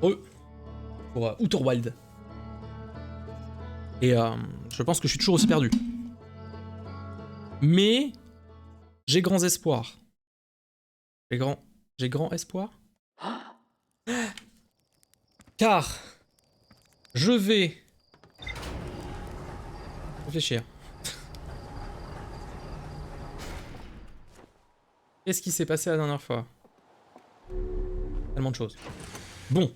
pour Outer Wild. Et je pense que je suis toujours aussi perdu. Mais j'ai grands espoirs. J'ai grand espoir. Car je vais réfléchir. Qu'est-ce qui s'est passé la dernière fois? Tellement de choses. Bon.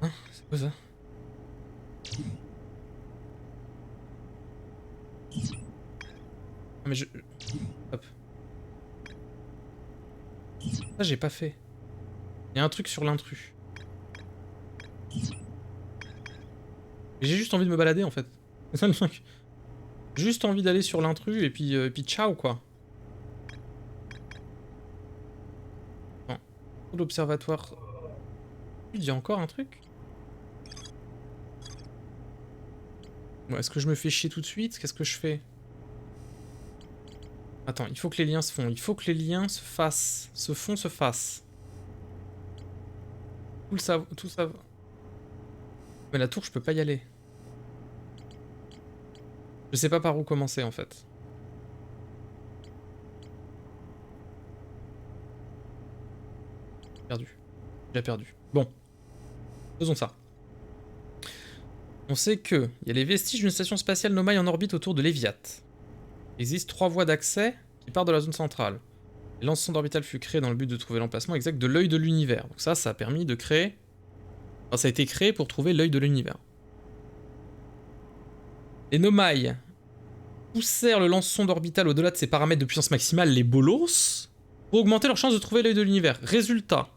Hein, c'est quoi ça? Ah mais je... Hop. Ça j'ai pas fait. Il y a un truc sur l'intrus. J'ai juste envie de me balader en fait. C'est ça le truc. Juste envie d'aller sur l'intrus et puis ciao quoi. Bon. L'observatoire. Il y a encore un truc. Bon, est-ce que je me fais chier tout de suite? Qu'est-ce que je fais? Attends, il faut que les liens se font. Il faut que les liens se fassent. Se fassent. Tout ça. Mais la tour, je peux pas y aller. Je sais pas par où commencer en fait. Perdu. J'ai perdu. Bon. Faisons ça. On sait que il y a les vestiges d'une station spatiale Nomai en orbite autour de Léviat. Il existe 3 voies d'accès qui partent de la zone centrale. Et l'ensemble orbital fut créé dans le but de trouver l'emplacement exact de l'œil de l'univers. Donc ça a permis de créer... Enfin, ça a été créé pour trouver l'œil de l'univers. Les Nomai poussèrent le lance-sonde orbital au-delà de ses paramètres de puissance maximale, les bolos, pour augmenter leur chance de trouver l'œil de l'univers. Résultat,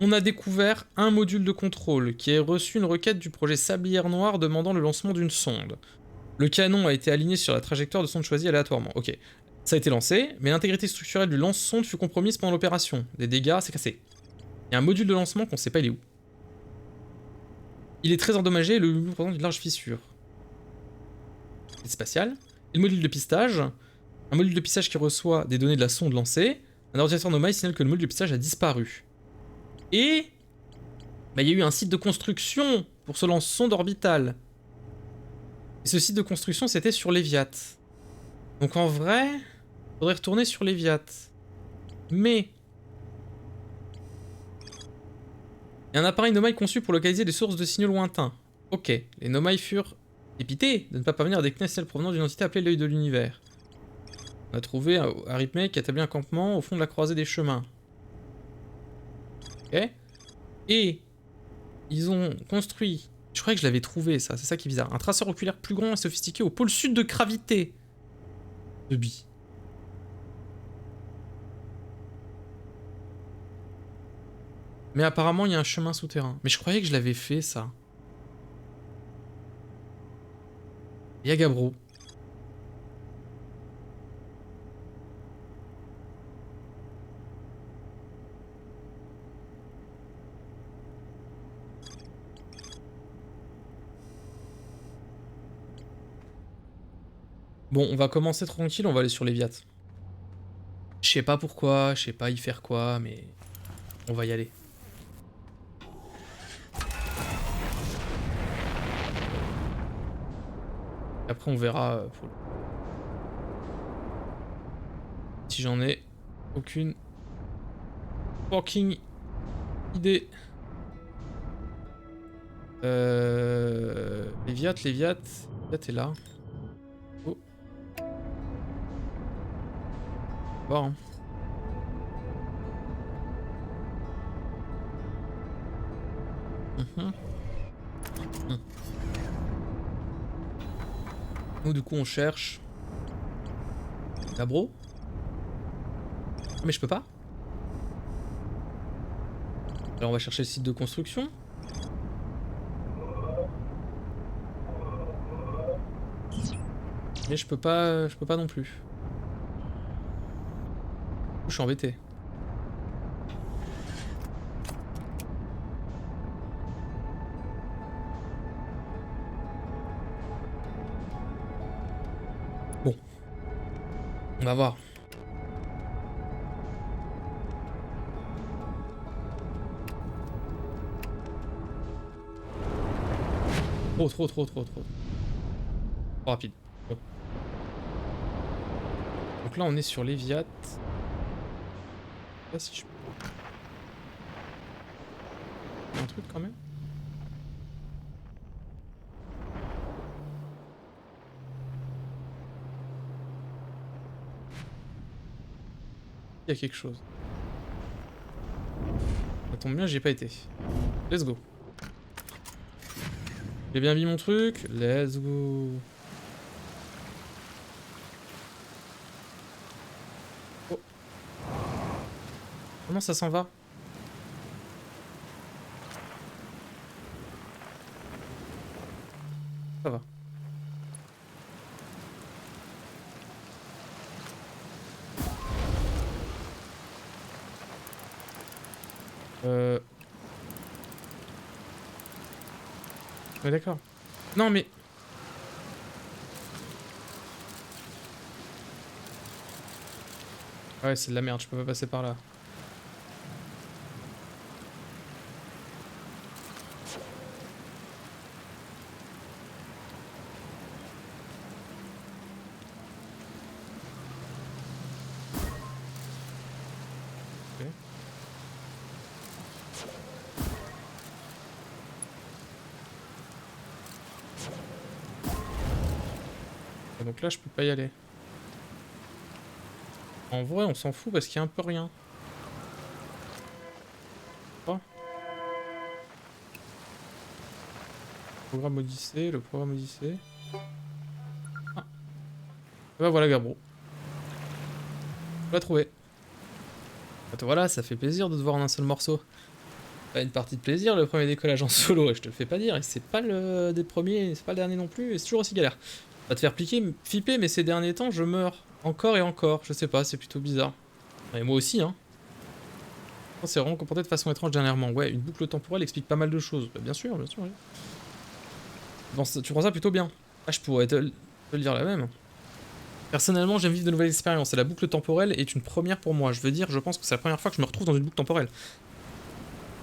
on a découvert un module de contrôle qui a reçu une requête du projet Sablière Noire demandant le lancement d'une sonde. Le canon a été aligné sur la trajectoire de sonde choisie aléatoirement. Ok, ça a été lancé, mais l'intégrité structurelle du lance-sonde fut compromise pendant l'opération. Des dégâts, c'est cassé. Il y a un module de lancement qu'on sait pas il est où. Il est très endommagé et le hubble présente une large fissure. Spatial. Et le module de pistage. Un module de pistage qui reçoit des données de la sonde lancée. Un ordinateur Nomai signale que le module de pistage a disparu. Et bah, il y a eu un site de construction pour ce lance-sonde orbital. Et ce site de construction, c'était sur Léviat. Donc en vrai, il faudrait retourner sur Léviat. Mais il y a un appareil Nomai conçu pour localiser des sources de signaux lointains. Ok, les Nomai furent épités de ne pas parvenir à décliner un signal provenant d'une entité appelée l'œil de l'univers. On a trouvé un Ripmei qui a établi un campement au fond de la croisée des chemins. Ok. Et ils ont construit... Je croyais que je l'avais trouvé ça, c'est ça qui est bizarre. Un traceur oculaire plus grand et sophistiqué au pôle sud de gravité. De Bi. Mais apparemment il y a un chemin souterrain. Mais je croyais que je l'avais fait ça. Il y a Gabbro. Bon, on va commencer tranquille, on va aller sur Léviat. Je sais pas pourquoi, je sais pas y faire quoi, mais on va y aller. Après on verra pour... si j'en ai aucune fucking idée. Léviat est là. Oh. Bon. Hein. Nous du coup on cherche Gabbro. Mais je peux pas. Alors on va chercher le site de construction. Mais je peux pas non plus. Je suis embêté. Bon. On va voir. Trop rapide. Bon. Donc là, on est sur Léviat. Je sais pas si je peux... un truc quand même. Il y a quelque chose. Ça tombe bien, j'y ai pas été. Let's go. J'ai bien mis mon truc. Let's go. Oh. Comment ça s'en va? Ça va. Ouais, d'accord. Non, mais... ouais, c'est de la merde, je peux pas passer par là. Ok. Et donc là, je peux pas y aller. En vrai, on s'en fout parce qu'il y a un peu rien. Oh. Programme Odyssée, le programme Odyssée. Ah. Et bah voilà, Gabro. On l'a trouvé. Attends, voilà, ça fait plaisir de te voir en un seul morceau. Pas une partie de plaisir, le premier décollage en solo, et je te le fais pas dire, et c'est pas le des premiers, c'est pas le dernier non plus, et c'est toujours aussi galère. Va te faire flipper, mais ces derniers temps, je meurs. Encore et encore, je sais pas, c'est plutôt bizarre. Et moi aussi, hein. On s'est vraiment comporté de façon étrange dernièrement. Ouais, une boucle temporelle explique pas mal de choses. Bah, bien sûr, oui. Bon, tu prends ça plutôt bien. Ah, je pourrais te le dire la même. Personnellement, j'aime vivre de nouvelles expériences, et la boucle temporelle est une première pour moi. Je veux dire, je pense que c'est la première fois que je me retrouve dans une boucle temporelle.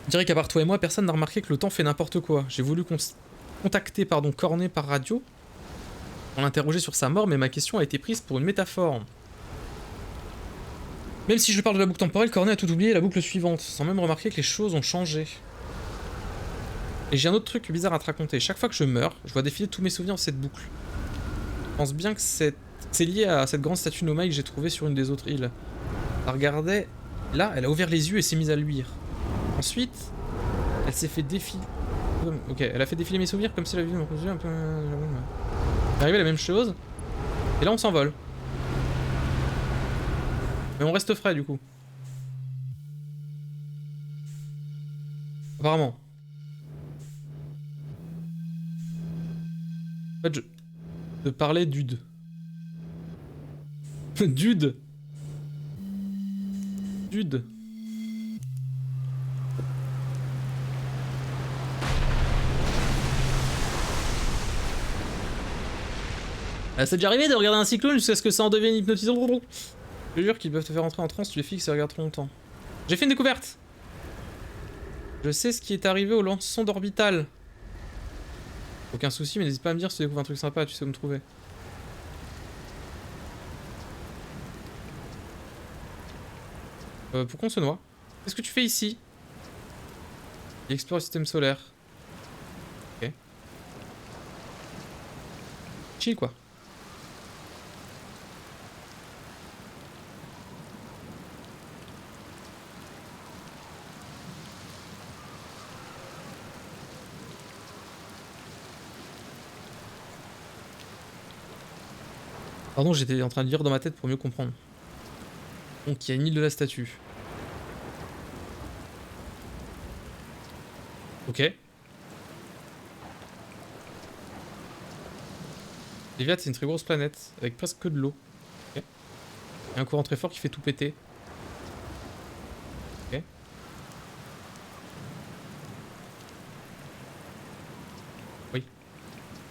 Je dirais qu'à part toi et moi, personne n'a remarqué que le temps fait n'importe quoi. J'ai voulu contacter Cornet par radio pour l'interroger sur sa mort, mais ma question a été prise pour une métaphore. Même si je parle de la boucle temporelle, Cornet a tout oublié la boucle suivante, sans même remarquer que les choses ont changé. Et j'ai un autre truc bizarre à te raconter. Chaque fois que je meurs, je vois défiler tous mes souvenirs dans cette boucle. Je pense bien que c'est lié à cette grande statue Nomai que j'ai trouvée sur une des autres îles. Elle regardait, là, elle a ouvert les yeux et s'est mise à luire. Ensuite, elle s'est fait défiler... ok, elle a fait défiler mes souvenirs comme si elle avait vu un peu... Il est arrivé la même chose. Et là, on s'envole. Mais on reste frais, du coup. Apparemment. En fait, je parlais d'Ude. Dude. C'est déjà arrivé de regarder un cyclone jusqu'à ce que ça en devienne hypnotisant. Je jure qu'ils peuvent te faire entrer en transe, tu les fixes et regardes trop longtemps. J'ai fait une découverte. Je sais ce qui est arrivé au lance-sonde d'orbital. Aucun souci, mais n'hésite pas à me dire si tu découvres un truc sympa, tu sais où me trouver. Pourquoi on se noie? Qu'est-ce que tu fais ici? Il explore le système solaire. Ok. Chill quoi. Pardon, j'étais en train de lire dans ma tête pour mieux comprendre. Donc il y a une île de la statue. Ok. Léviat, c'est une très grosse planète, avec presque que de l'eau. Ok. Il y a un courant très fort qui fait tout péter. Ok. Oui.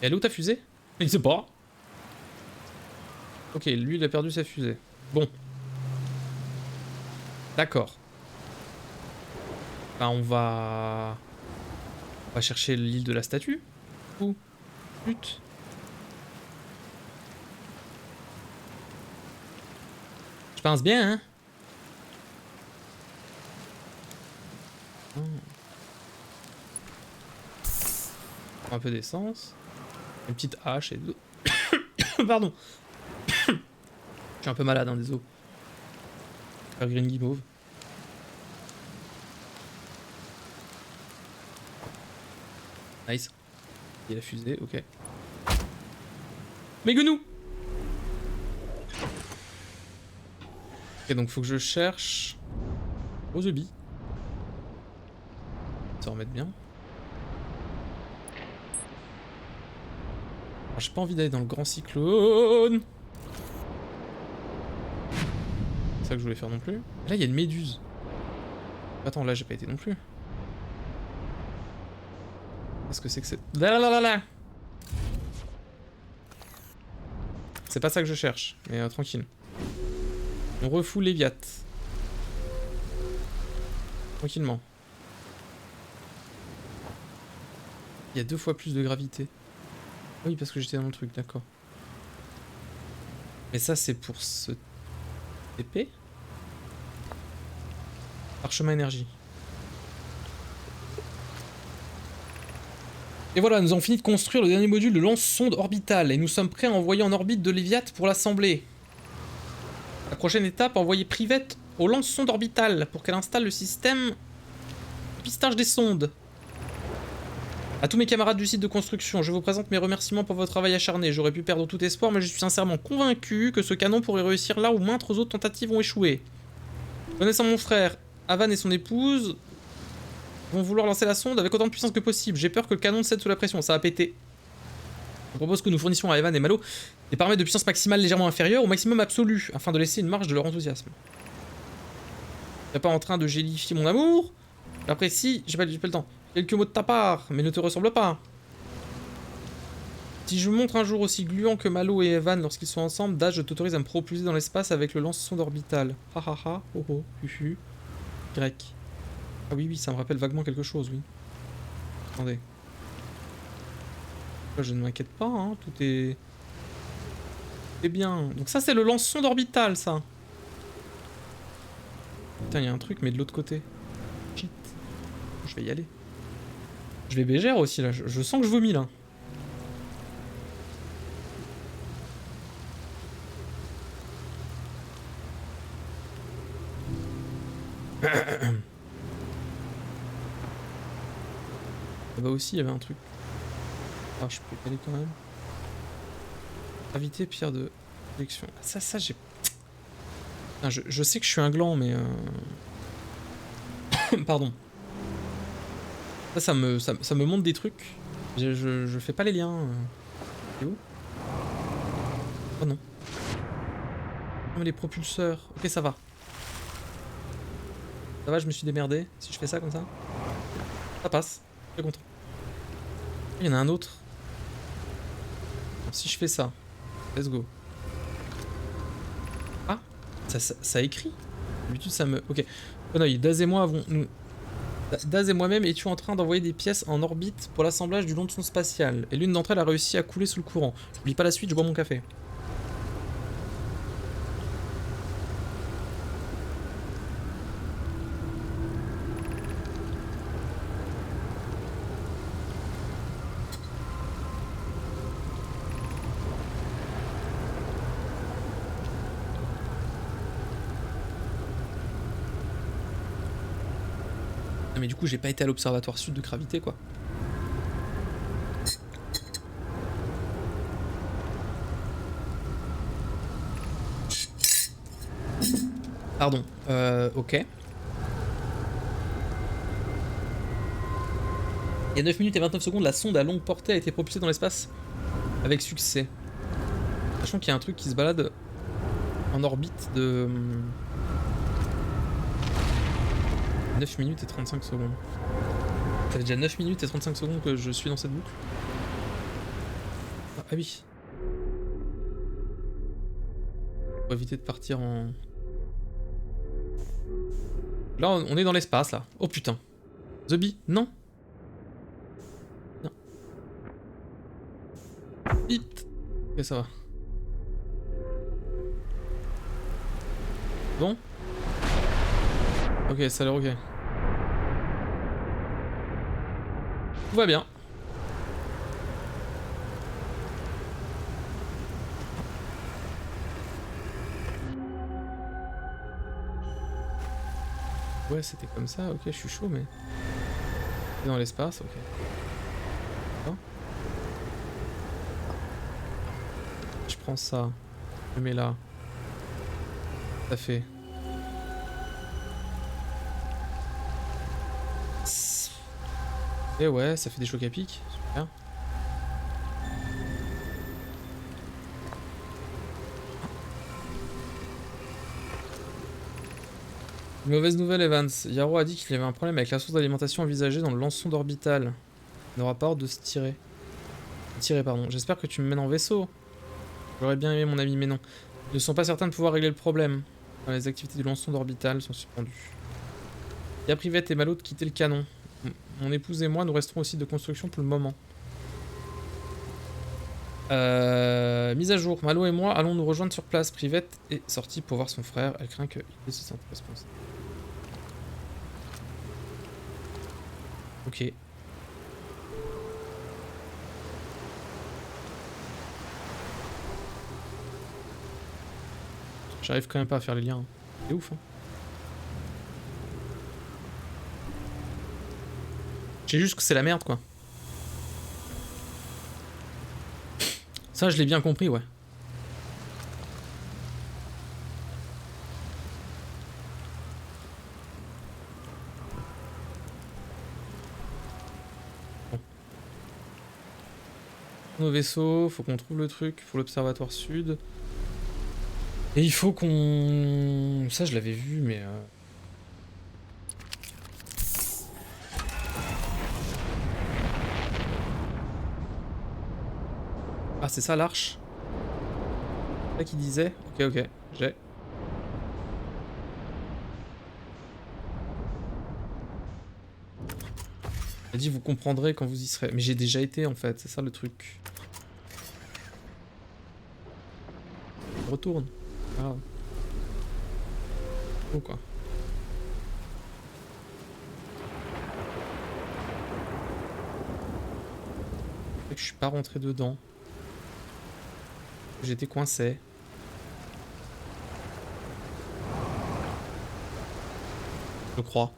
Et elle est où ta fusée? Il sait pas. Ok, lui il a perdu sa fusée. Bon. D'accord. Bah on va chercher l'île de la statue. Où? Pute. Je pense bien, hein. Un peu d'essence. Une petite hache et de l'eau. Pardon. Je suis un peu malade, hein, désolé. Faire green guimauve. Nice. Il y a la fusée, ok. Mais genou. Ok, donc faut que je cherche... Aux billes. Ça remettre bien. J'ai pas envie d'aller dans le grand cyclone. C'est ça que je voulais faire non plus. Là, il y a une méduse. Attends, là, j'ai pas été non plus. Qu'est-ce que c'est que c'est... Là, là, là, là. C'est pas ça que je cherche, mais tranquille. On refoule Léviat. Tranquillement. Il y a 2 fois plus de gravité. Oui, parce que j'étais dans le truc, d'accord. Mais ça, c'est pour ce TP. Parchemin énergie. Et voilà, nous avons fini de construire le dernier module de lance-sonde orbitale et nous sommes prêts à envoyer en orbite de Léviat pour l'assembler. La prochaine étape, envoyer Privette au lance-sonde orbitale pour qu'elle installe le système de pistage des sondes. À tous mes camarades du site de construction, je vous présente mes remerciements pour votre travail acharné. J'aurais pu perdre tout espoir, mais je suis sincèrement convaincu que ce canon pourrait réussir là où maintes autres tentatives ont échoué. Connaissant mon frère, Avan et son épouse vont vouloir lancer la sonde avec autant de puissance que possible. J'ai peur que le canon cède sous la pression, ça va péter. Je propose que nous fournissions à Evan et Malo des paramètres de puissance maximale légèrement inférieurs au maximum absolu, afin de laisser une marge de leur enthousiasme. Je suis pas en train de gélifier mon amour. J'apprécie, j'ai pas le temps. Quelques mots de ta part, mais ne te ressemble pas. Si je me montre un jour aussi gluant que Malo et Evan lorsqu'ils sont ensemble, Dash, je t'autorise à me propulser dans l'espace avec le lance-sonde orbital. Ha ha ha, oh oh, huhu. Grec. Ah oui, oui, ça me rappelle vaguement quelque chose, oui. Attendez. Là, je ne m'inquiète pas, hein, tout est... C'est bien. Donc ça, c'est le lance-sonde orbital, ça. Putain, il y a un truc, mais de l'autre côté. Shit. Je vais y aller. Je vais bégère aussi, là. Je sens que je vomis, là. Là-bas aussi, il y avait un truc. Ah, je peux y aller quand même. Gravité, pierre de collection. Ça, j'ai... Putain, je sais que je suis un gland, mais... Pardon. Ça me montre des trucs. Je fais pas les liens. C'est où? Oh non. Oh, les propulseurs. Ok, ça va. Ça va, je me suis démerdé. Si je fais ça comme ça, ça passe. Je suis content. Il y en a un autre. Bon, si je fais ça, let's go. Ah, ça écrit. D'habitude, ça me... Ok. Konoï, Daz et moi avons... Daz et moi-même étions en train d'envoyer des pièces en orbite pour l'assemblage du long de son spatial. Et l'une d'entre elles a réussi à couler sous le courant. J'oublie pas la suite, je bois mon café. Mais du coup, j'ai pas été à l'observatoire sud de gravité, quoi. Pardon. Ok. Il y a 9 minutes et 29 secondes, la sonde à longue portée a été propulsée dans l'espace avec succès. Sachant qu'il y a un truc qui se balade en orbite de... 9 minutes et 35 secondes. Ça fait déjà 9 minutes et 35 secondes que je suis dans cette boucle. Ah oui. Pour éviter de partir en... Là, on est dans l'espace, là. Oh putain. The Bee, non. Non. Ok, ça va. Bon. Ok, ça a l'air ok. Tout va bien. Ouais, c'était comme ça, ok, je suis chaud, mais... C'est dans l'espace, ok. Hein, je prends ça, je le mets là. Ça fait... Et ouais, ça fait des chocs à pic, super. Mauvaise nouvelle, Evans. Yaro a dit qu'il y avait un problème avec la source d'alimentation envisagée dans le lançon d'orbital. Il n'aura pas hâte de se tirer. Tirer, pardon. J'espère que tu me mènes en vaisseau. J'aurais bien aimé, mon ami, mais non. Ils ne sont pas certains de pouvoir régler le problème. Les activités du lançon d'orbital sont suspendues. Il y a Privette et Malo de quitter le canon. Mon épouse et moi, nous resterons aussi de construction pour le moment. Mise à jour. Malo et moi allons nous rejoindre sur place. Privette est sortie pour voir son frère. Elle craint qu'il se sente responsable. Ok. J'arrive quand même pas à faire les liens. C'est ouf, hein. J'ai juste que c'est la merde, quoi. Ça, je l'ai bien compris, ouais. Bon. Nos vaisseaux, faut qu'on trouve le truc pour l'observatoire sud. Et il faut qu'on... Ça, je l'avais vu, mais... Ah, c'est ça l'arche? C'est ça qu'il disait? Ok, ok, j'ai. Il a dit vous comprendrez quand vous y serez. Mais j'ai déjà été en fait, c'est ça le truc. Je retourne. Ah. Oh quoi. C'est que je suis pas rentré dedans. J'étais coincé. Je crois.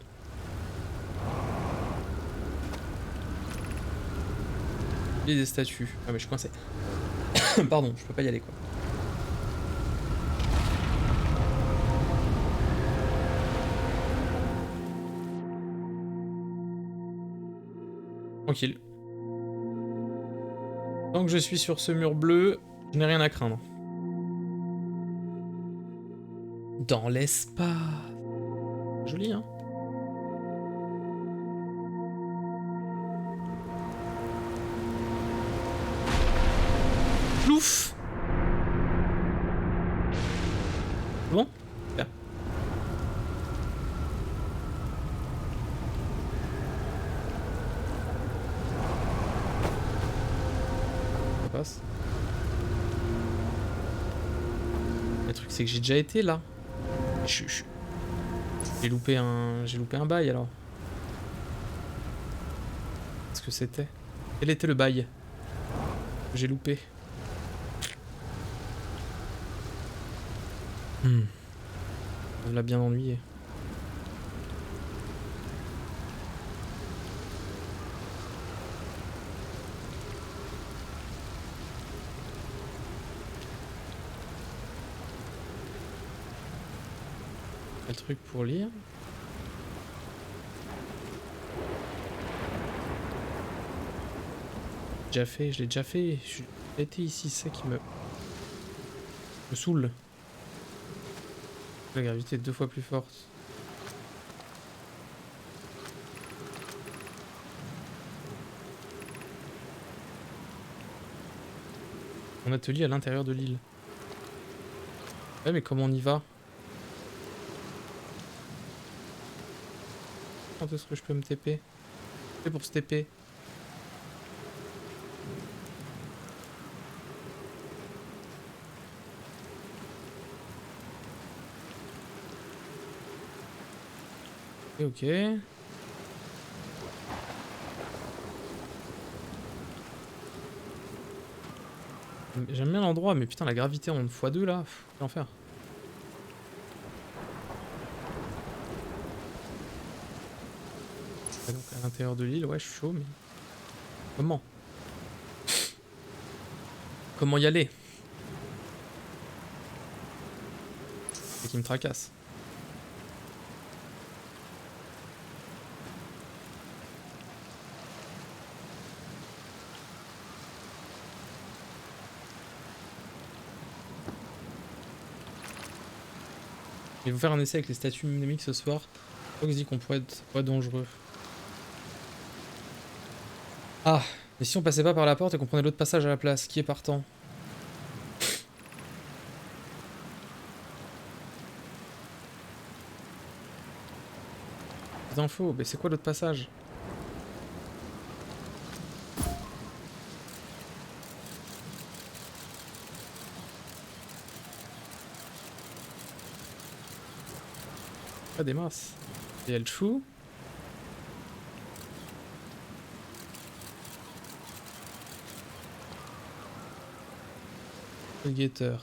Il y a des statues. Ah mais je suis coincé. Pardon, je peux pas y aller quoi. Tranquille. Tant que je suis sur ce mur bleu, je n'ai rien à craindre. Dans l'espace. Joli, hein. Plouf. Bon, super. Ça passe. Le truc c'est que j'ai déjà été là. J'ai loupé un bail alors. Qu'est-ce que c'était? Quel était le bail que j'ai loupé? On l'a bien ennuyé. Quel truc pour lire? Déjà fait, je l'ai déjà fait. J'ai été ici, c'est ça qui me saoule. La gravité est 2 fois plus forte. Mon atelier à l'intérieur de l'île. Ouais, mais comment on y va? Quand est-ce que je peux me TP? C'est pour se TP. Ok. J'aime bien l'endroit, mais putain, la gravité en x2 là, quel enfer. Ah, donc à l'intérieur de l'île, ouais, je suis chaud, mais. Comment? Comment y aller? C'est qui me tracasse. Je vais vous faire un essai avec les statues mnémiques ce soir. Fox dit qu'on pourrait être dangereux. Ah, mais si on passait pas par la porte et qu'on prenait l'autre passage à la place, qui est partant? Des infos, mais c'est quoi l'autre passage? Pas des masses. Et elle chou. Le guetteur.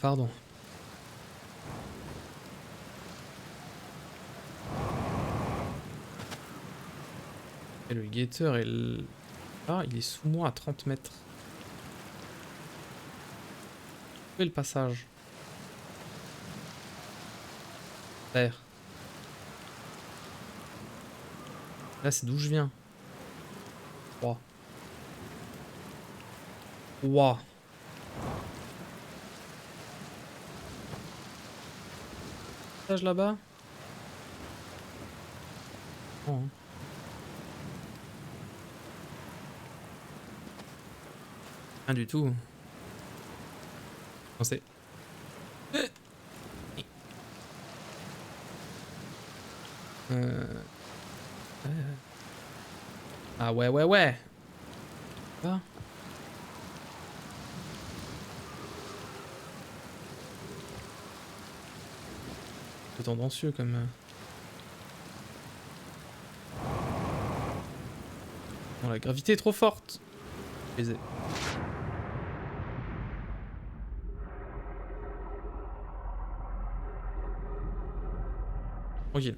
Pardon. Et le guetteur est là, il est sous moi à 30 mètres. Où est le passage? Terre. Là, c'est d'où je viens. 3. 3. Passage là-bas? Oh, hein. Rien du tout. Non, c'est... Ah ouais, ouais, ouais. Ah. C'est tendancieux comme... Non, la gravité est trop forte. Baisé. Tranquille.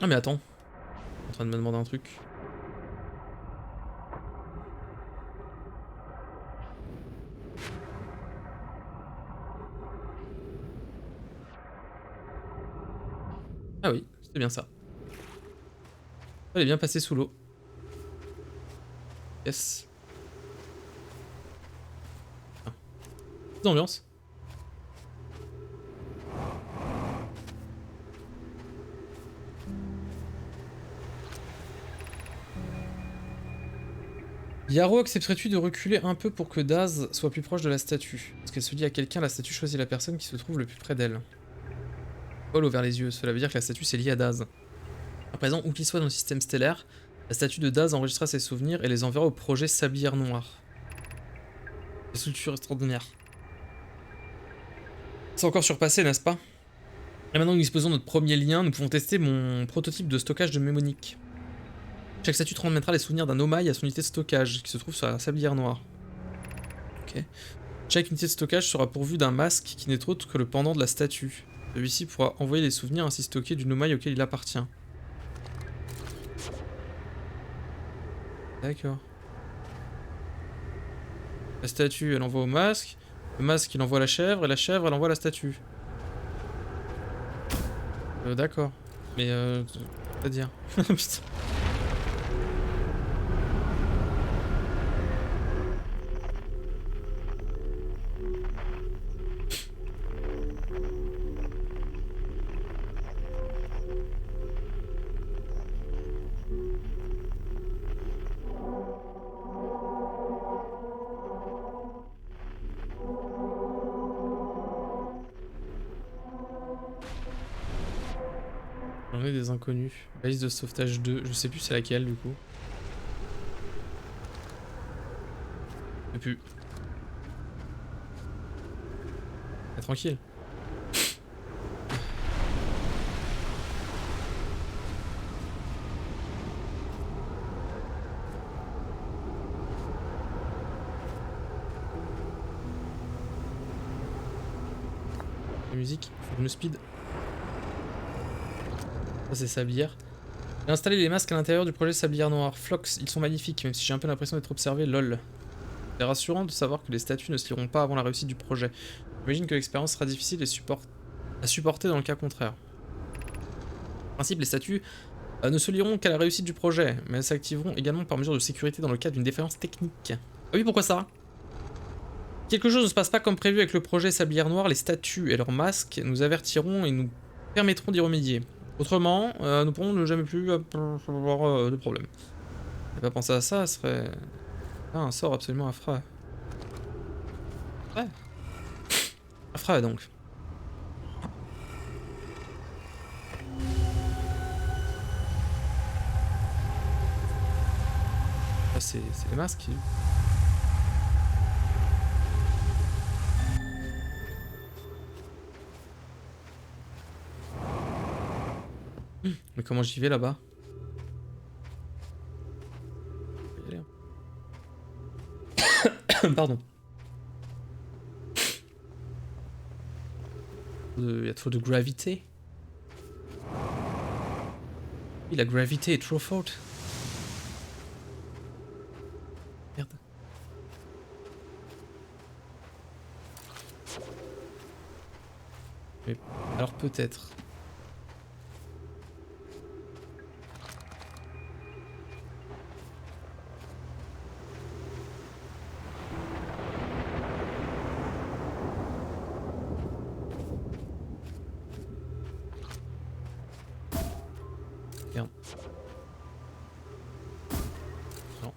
Ah mais attends. Je suis en train de me demander un truc. Ah oui, c'est bien ça. Elle est bien passée sous l'eau. Yes. Ah. Petite ambiance. Yaro, accepterais-tu de reculer un peu pour que Daz soit plus proche de la statue? Parce qu'elle se dit à quelqu'un, la statue choisit la personne qui se trouve le plus près d'elle. Paul a ouvert les yeux, cela veut dire que la statue c'est lié à Daz. À présent, où qu'il soit dans le système stellaire, la statue de Daz enregistrera ses souvenirs et les enverra au projet Sablière Noire. Des structures extraordinaires. C'est encore surpassé, n'est-ce pas? Et maintenant que nous disposons de notre premier lien, nous pouvons tester mon prototype de stockage de mnémonique. Chaque statue transmettra les souvenirs d'un Omaï à son unité de stockage, qui se trouve sur la Sablière Noire. Ok. Chaque unité de stockage sera pourvue d'un masque qui n'est autre que le pendant de la statue. Celui-ci pourra envoyer les souvenirs ainsi stockés du Omaï auquel il appartient. D'accord. La statue, elle envoie au masque. Le masque, il envoie la chèvre. Et la chèvre, elle envoie la statue. D'accord. Mais c'est-à-dire... Putain. J'en ai des inconnus. Balise de sauvetage 2. Je sais plus c'est laquelle du coup. Je sais plus. Ah, tranquille. La musique, faut que je me speed. Ça c'est Sablière. J'ai installé les masques à l'intérieur du projet Sablière Noire. Flox, ils sont magnifiques, même si j'ai un peu l'impression d'être observé, lol. C'est rassurant de savoir que les statues ne se liront pas avant la réussite du projet. J'imagine que l'expérience sera difficile à supporter dans le cas contraire. En principe, les statues ne se liront qu'à la réussite du projet, mais elles s'activeront également par mesure de sécurité dans le cas d'une défaillance technique. Ah oui, pourquoi ça? Quelque chose ne se passe pas comme prévu avec le projet Sablière Noire, les statues et leurs masques nous avertiront et nous permettront d'y remédier. Autrement, nous pourrons ne jamais plus avoir de problème. J'ai pas pensé à ça, ce serait un sort absolument affreux. Ouais. Affreux donc. Ah, c'est les masques. Mais comment j'y vais là-bas? Pardon. Il y a trop de gravité. Oui, la gravité est trop forte. Merde. Mais alors peut-être. Merde. Non.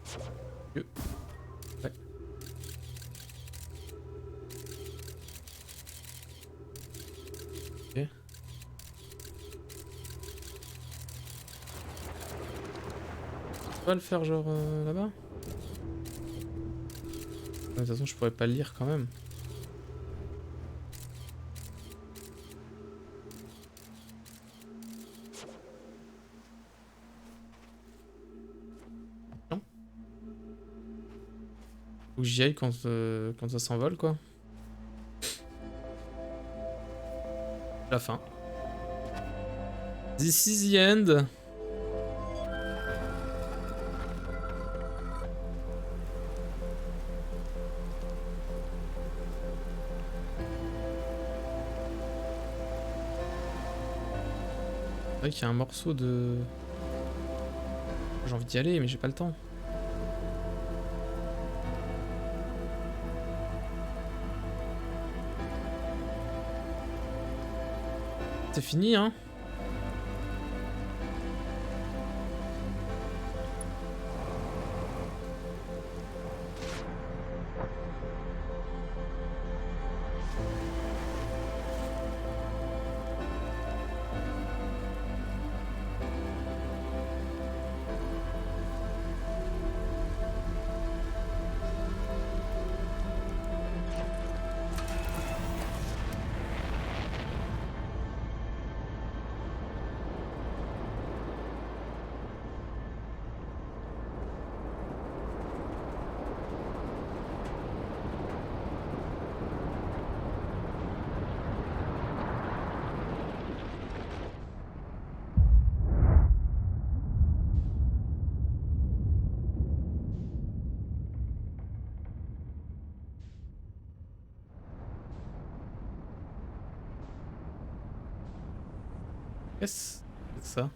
Ouais. Ok. On va le faire genre là-bas? De toute façon, je pourrais pas le lire quand même. Non. Faut que j'y aille quand ça s'envole, quoi. La fin. This is the end. C'est vrai qu'il y a un morceau de... J'ai envie d'y aller, mais j'ai pas le temps. C'est fini, hein? Qu'est-ce que c'est ça?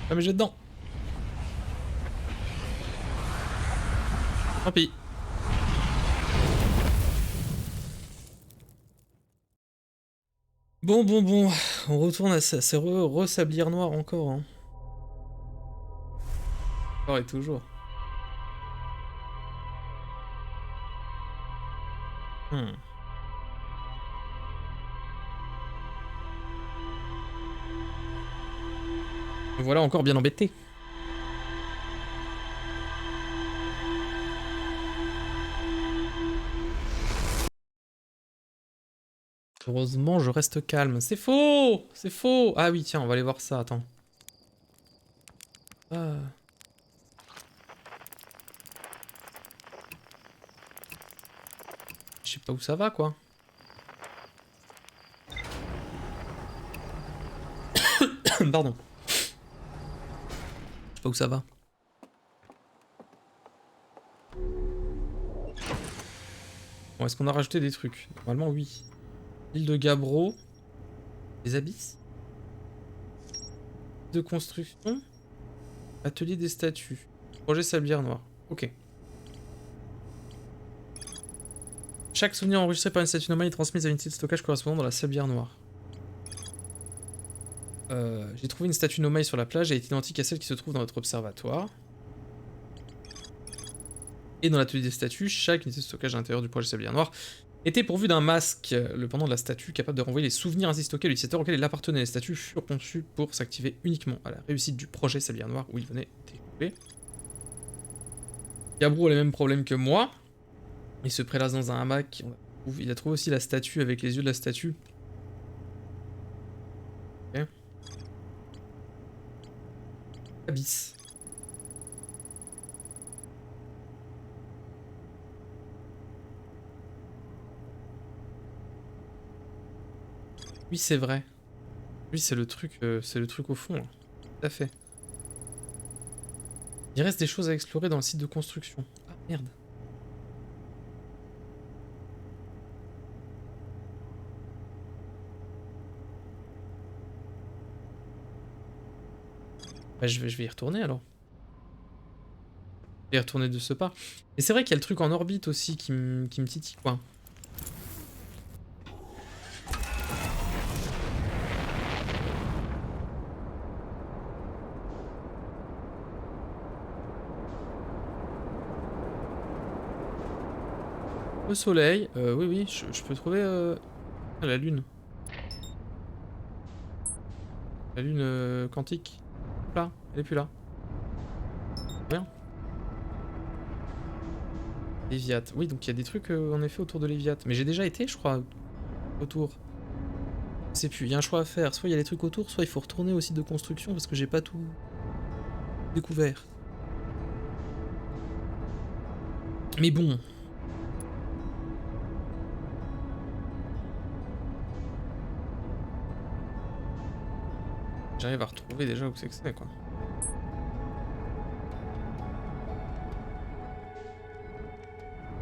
Ah mais j'ai dedans. Tant pis. Bon. On retourne à ça. C'est re-sablière noire encore, hein. Encore et toujours. Hmm. Me voilà encore bien embêté. Heureusement, je reste calme. C'est faux! C'est faux! Ah oui, tiens, on va aller voir ça, attends. Ah. Je sais pas où ça va, quoi. Pardon. Je sais pas où ça va. Bon, est-ce qu'on a rajouté des trucs? Normalement, oui. Île de Gabbro. Les abysses. De construction. Atelier des statues. Projet Sablière Noire. Ok. Chaque souvenir enregistré par une statue normale est transmise à une unité de stockage correspondant dans la Sablière Noire. J'ai trouvé une statue Nomai sur la plage, elle est identique à celle qui se trouve dans notre observatoire. Et dans l'atelier des statues, chaque unité de stockage à l'intérieur du projet Sablière Noire était pourvue d'un masque, le pendant de la statue, capable de renvoyer les souvenirs ainsi stockés à l'utilisateur auquel il appartenait. Les statues furent conçues pour s'activer uniquement à la réussite du projet Sablière Noire où il venait d'évoluer. Gabbro a les mêmes problèmes que moi. Il se prélasse dans un hamac. Il a trouvé aussi la statue avec les yeux de la statue. Ok. Abyss. Oui, c'est vrai. Oui, c'est le truc au fond. Là. Tout à fait. Il reste des choses à explorer dans le site de construction. Ah, merde. Bah, je vais y retourner alors. Je vais y retourner de ce pas. Et c'est vrai qu'il y a le truc en orbite aussi qui me titille, quoi. Le soleil, oui, oui, je peux trouver la lune. La lune quantique. Hop là, elle est plus là. Rien. Léviat. Oui, donc il y a des trucs en effet autour de Léviat. Mais j'ai déjà été, je crois, autour. Je sais plus, il y a un choix à faire. Soit il y a des trucs autour, soit il faut retourner au site de construction parce que j'ai pas tout découvert. Mais bon. J'arrive à retrouver déjà où c'est que c'est, quoi.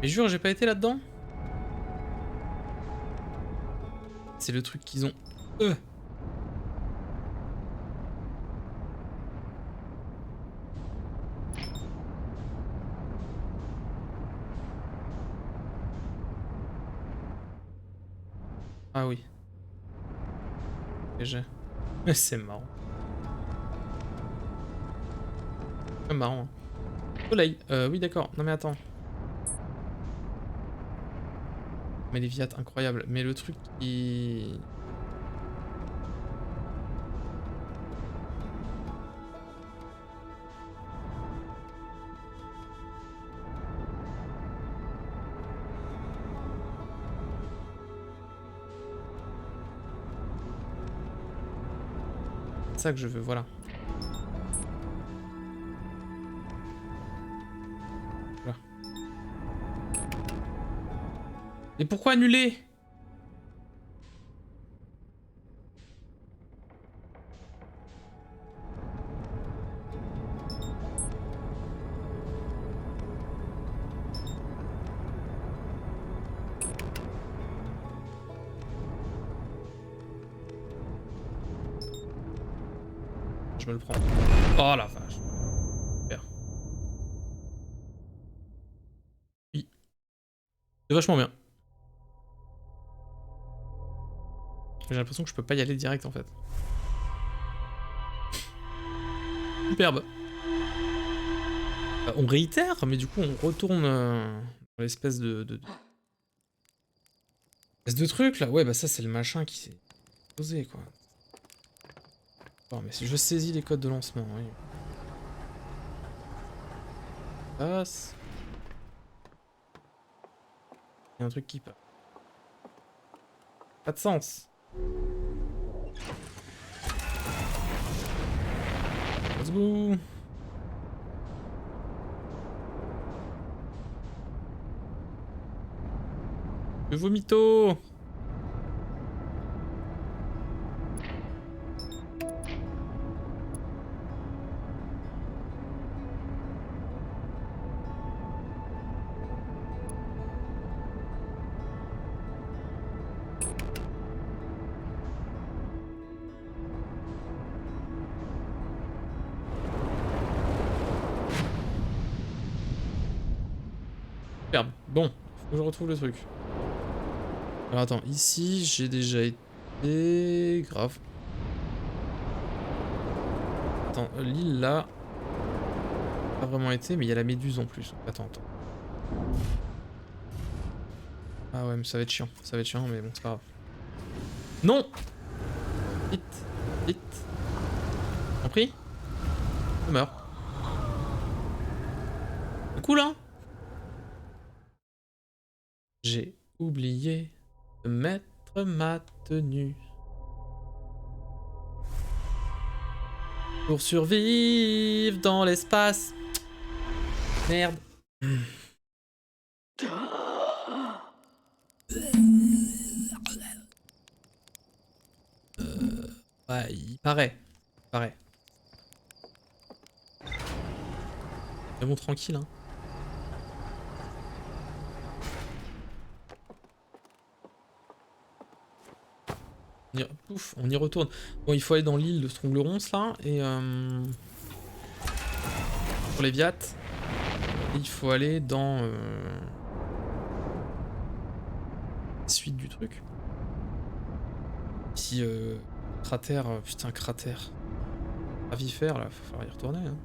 Mais jure, j'ai pas été là-dedans. C'est le truc qu'ils ont... Ah oui. J'ai... C'est marrant. C'est marrant. Hein. Soleil. Oui, d'accord. Non mais attends. Mais les Viat, incroyable. Mais le truc qui... C'est ça que je veux, voilà. Voilà. Mais pourquoi annuler? Je me le prends. Oh la vache. Super. Oui. C'est vachement bien. J'ai l'impression que je peux pas y aller direct en fait. Superbe. On réitère, mais du coup on retourne dans l'espèce de truc là. Ouais, bah ça c'est le machin qui s'est posé quoi. Oh, mais si je saisis les codes de lancement, oui. Passe. Il y a un truc qui passe. Pas de sens. Let's go. Le vomito. Superbe. Bon, faut que je retrouve le truc. Alors attends, ici j'ai déjà été... Grave. Attends, l'île là... Pas vraiment été, mais il y a la méduse en plus. Attends. Ah ouais, mais ça va être chiant. Ça va être chiant, mais bon, c'est pas grave. Non! Vite. T'en prie? Je meurs. C'est cool, hein? J'ai oublié de mettre ma tenue. Pour survivre dans l'espace. Merde. Ouais, il paraît. Mais bon, tranquille, hein. Pouf, on y retourne. Bon, il faut aller dans l'île de Stronglerons, là, et pour les Viat. Et il faut aller dans la suite du truc. Ici, cratère, putain, cratère. Avifère, là, faut falloir y retourner, hein.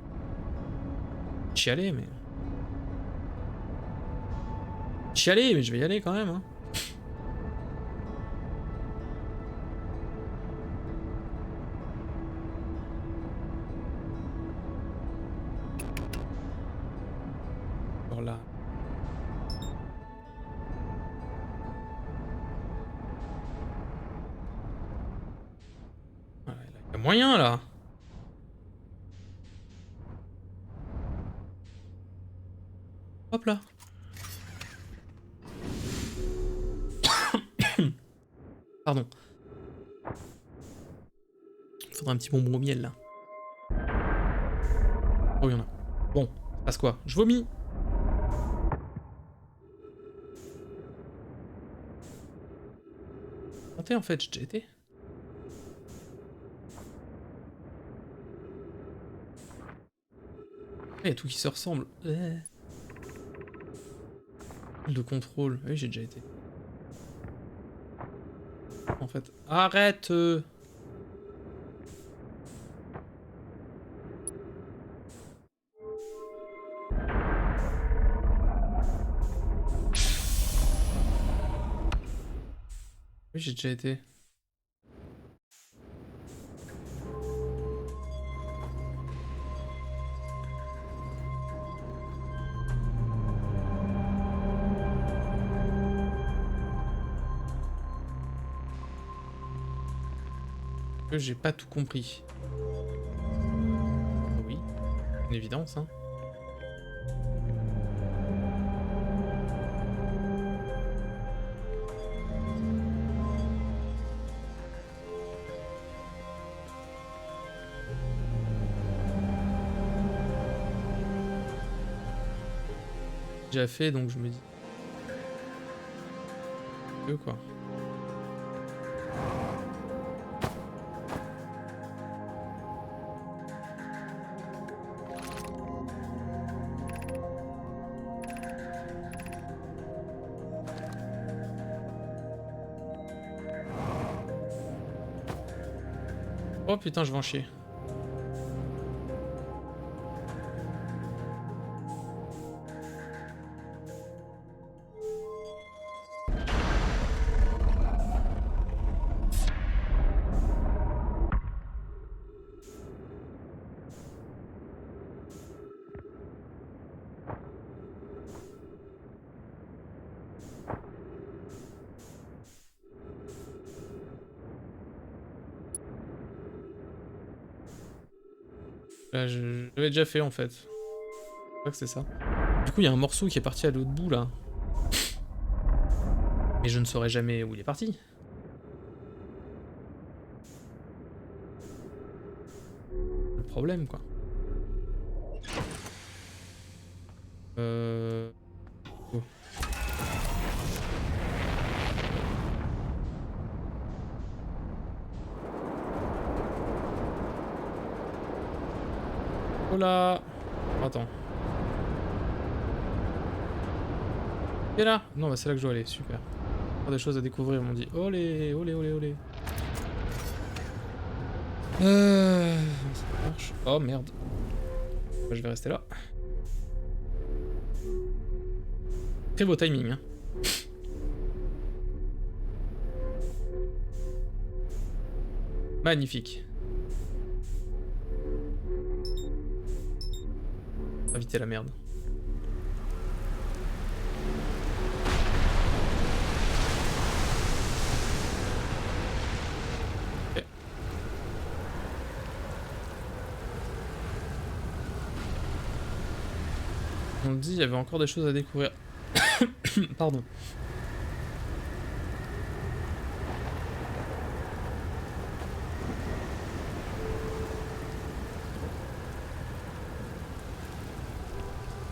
Chialer, mais je vais y aller quand même, hein. Alors là. Voilà, il y a moyen là. Hop là. Pardon. Faudrait un petit bonbon au miel là. Oh, il y en a. Bon, ça passe quoi? Je vomis. Montez en fait, j'ai déjà été. Il y a tout qui se ressemble. De contrôle. Oui, j'ai déjà été. En fait. Arrête Oui, j'ai déjà été. J'ai pas tout compris. Oui, une évidence, hein. Déjà fait, donc je me dis que quoi. Oh putain, je vais en chier. Là, je l'avais déjà fait en fait. Je crois que c'est ça. Du coup, il y a un morceau qui est parti à l'autre bout là. Mais je ne saurais jamais où il est parti. Le problème, quoi. Oh. Oh là. Attends. Et là? Non, bah c'est là que je dois aller, super. Encore des choses à découvrir, on m'a dit. Olé, olé, olé, olé. Ça marche. Oh merde. Bah, je vais rester là. Très beau timing, hein. Magnifique. On va éviter la merde. Ok. On dit il y avait encore des choses à découvrir. Pardon.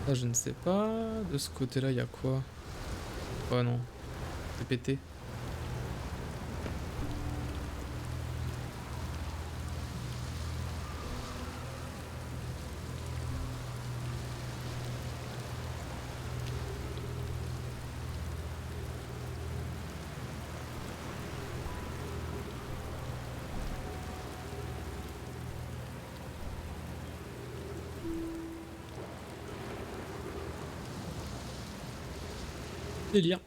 Là, je ne sais pas. De ce côté-là, il y a quoi? Oh non. C'est pété. Délire.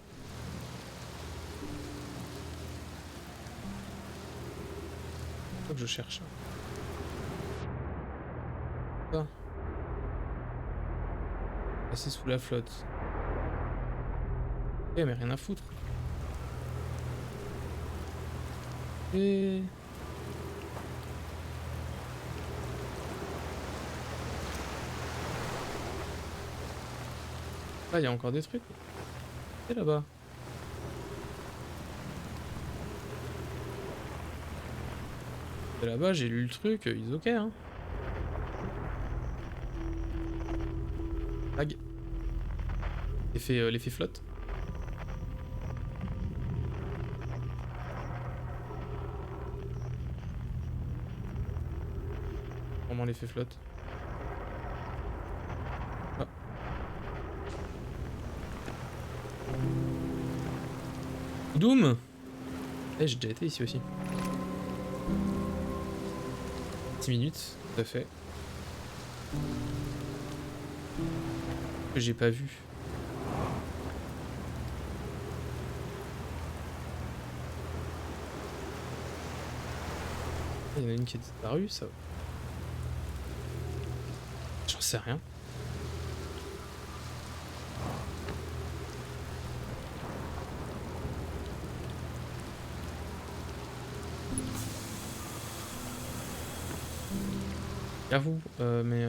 C'est ça que je cherche. Ça. Passer sous la flotte. Ok, mais rien à foutre. Et... Ah, il y a encore des trucs. Et là-bas. Et là-bas, j'ai lu le truc, ils ok, hein. Lag. L'effet flotte. Vraiment l'effet flotte. Ah. Doom. Eh, j'ai déjà été ici aussi. 10 minutes, tout à fait. Que j'ai pas vu. Il y en a une qui est disparue, ça. J'en sais rien. J'avoue, mais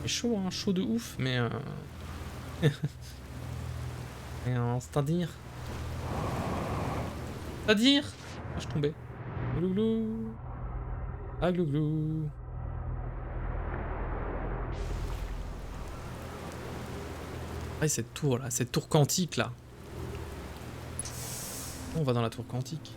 c'est chaud, hein, chaud de ouf, mais c'est-à-dire. C'est-à-dire. Ah, je tombais. Glouglou. Ah, glouglou. Ah, cette tour là, cette tour quantique là. On va dans la tour quantique.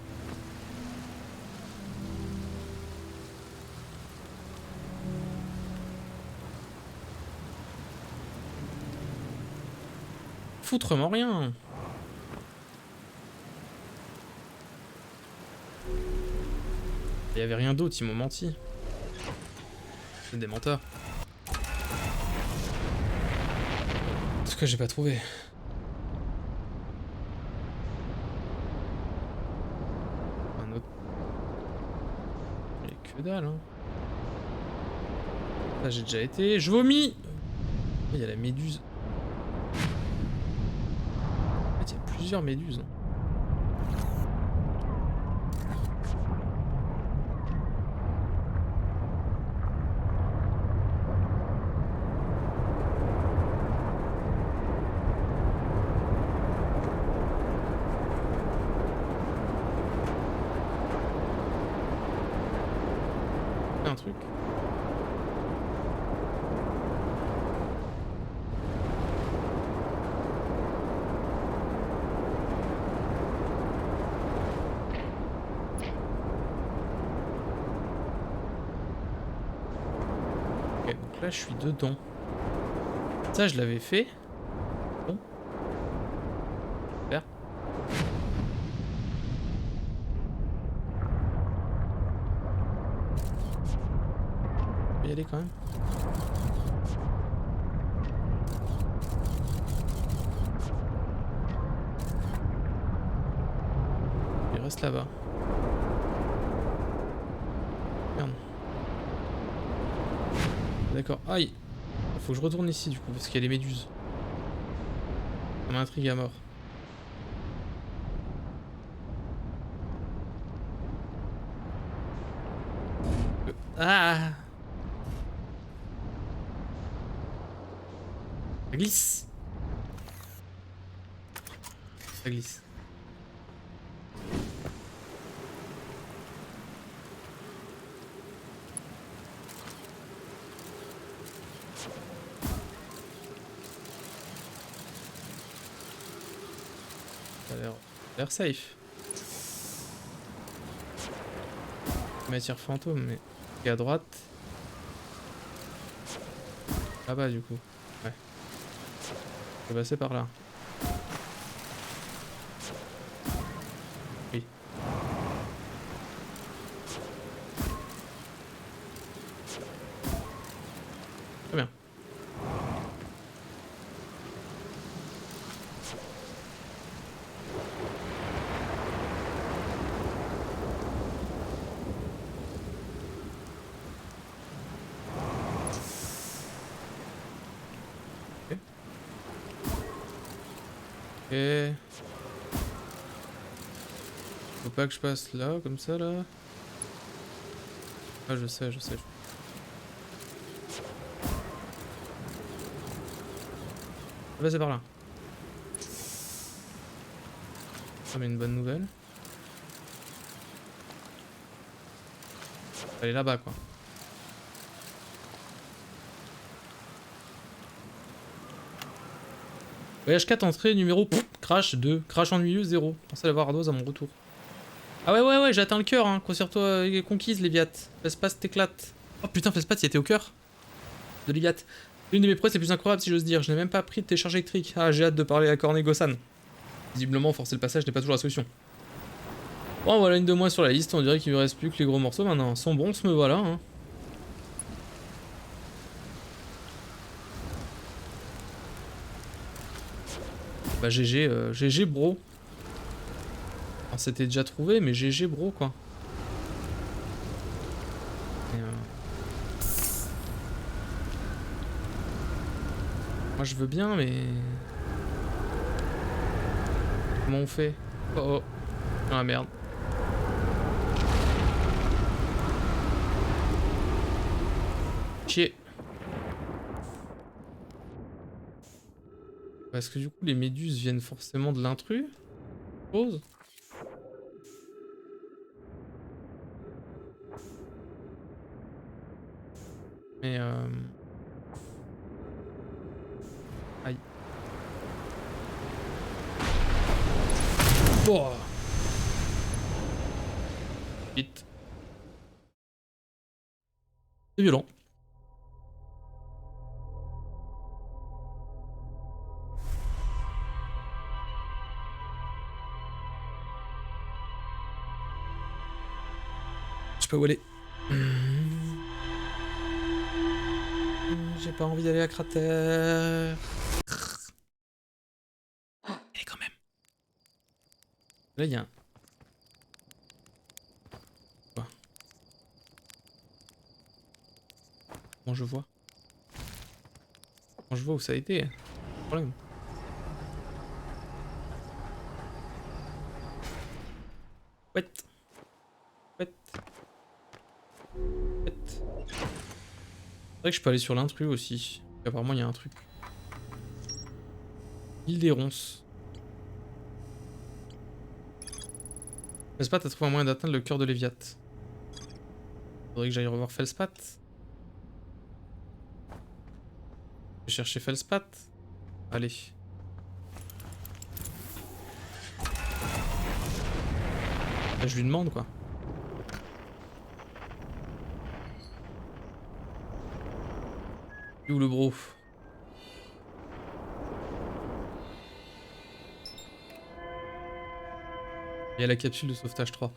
Foutrement rien. Il y avait rien d'autre, ils m'ont menti. C'est des menteurs. En tout cas, j'ai pas trouvé. Un autre. Il y a que dalle, hein. Là, j'ai déjà été. Je vomis. Il y a la méduse. En fait, il y a plusieurs méduses. Hein. Un truc. Ok, donc là je suis dedans. Ça je l'avais fait. Bon. Super. On peut y aller quand même. Il reste là-bas. Merde. D'accord. Aïe. Faut que je retourne ici du coup parce qu'il y a les méduses. Ça m'intrigue à mort. Ah! Ça glisse. Ça glisse. Ça a l'air safe. Matière fantôme, mais... Et à droite. Là-bas du coup. Ouais. Je vais passer par là. Oui. Très bien. Ok. Ok. Faut pas que je passe là, comme ça, là. Ah, je sais, je sais. Je vais passer par là. Ça mais une bonne nouvelle. Faut aller là-bas, quoi. Voyage 4, entrée, numéro... crash 2. Crash ennuyeux 0. Pensez à avoir ardoise à mon retour. Ah ouais, j'ai atteint le cœur, hein. Conserve-toi conquise, Léviat. Fespace t'éclate. Oh putain, Fespace, il était au cœur de Léviat. L'une de mes prouesses les plus incroyables, si j'ose dire. Je n'ai même pas pris de tes charges électriques. Ah, j'ai hâte de parler à Corné Gossan. Visiblement, forcer le passage n'est pas toujours la solution. Bon, voilà une de moins sur la liste. On dirait qu'il ne me reste plus que les gros morceaux maintenant. Sont bons, me voilà, hein. Bah GG, GG bro. Enfin, c'était déjà trouvé, mais GG bro quoi. Et, moi je veux bien, mais... Comment on fait? Oh oh. Ah merde. Chier. Parce que du coup les méduses viennent forcément de l'intrus. Pause. Mais aïe. Oh. Vite. C'est violent. Je sais pas où aller. J'ai pas envie d'aller à cratère. Allez quand même. Là il y a un... Quoi? Comment je vois? Comment je vois où ça a été? Problème. Ouais. Ouais. Ouais. C'est vrai que je peux aller sur l'intrus aussi. Apparemment il y a un truc. Île des ronces. N'est-ce pas, t'as trouvé un moyen d'atteindre le cœur de Léviat? Faudrait que j'aille revoir Feldspat. Je vais chercher Feldspat. Allez. Là, je lui demande quoi. Où le bro? Il y a la capsule de sauvetage 3.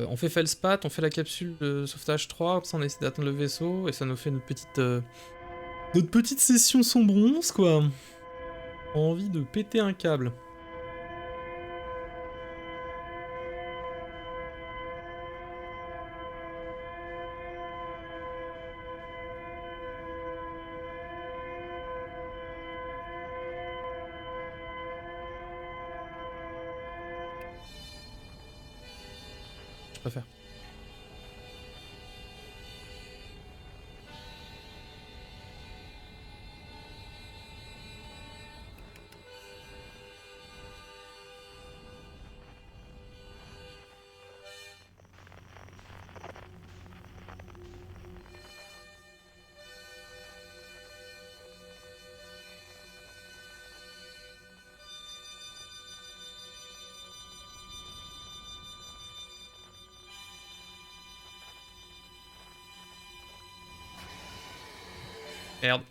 On fait Feldspat, on fait la capsule de sauvetage 3, comme ça on essaie d'atteindre le vaisseau, et ça nous fait notre petite session sans bronze, quoi. Envie de péter un câble. Je préfère. Merde.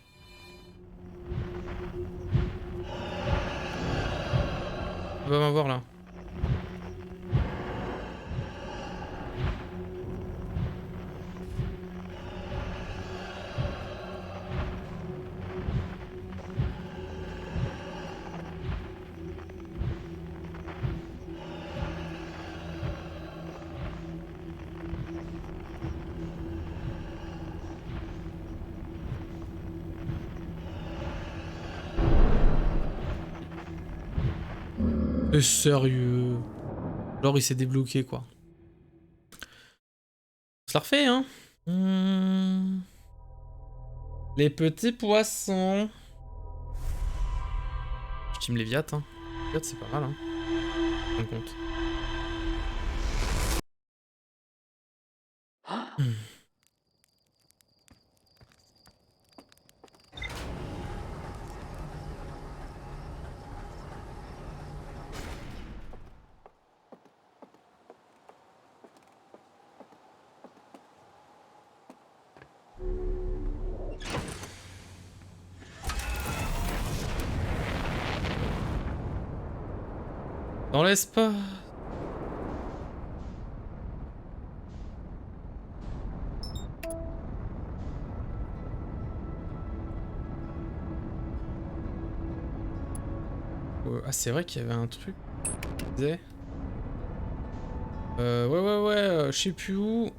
On va m'avoir là. Mais sérieux. Alors il s'est débloqué quoi. On se la refait hein. Les petits poissons. Je team Léviat hein. Léviat c'est pas mal hein. En compte. Dans l'espace. Ah c'est vrai qu'il y avait un truc. Ouais ouais, je sais plus où.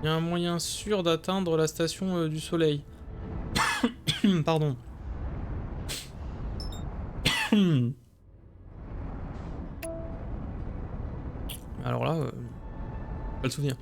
Il y a un moyen sûr d'atteindre la station du soleil. Pardon. Alors là, pas le souvenir.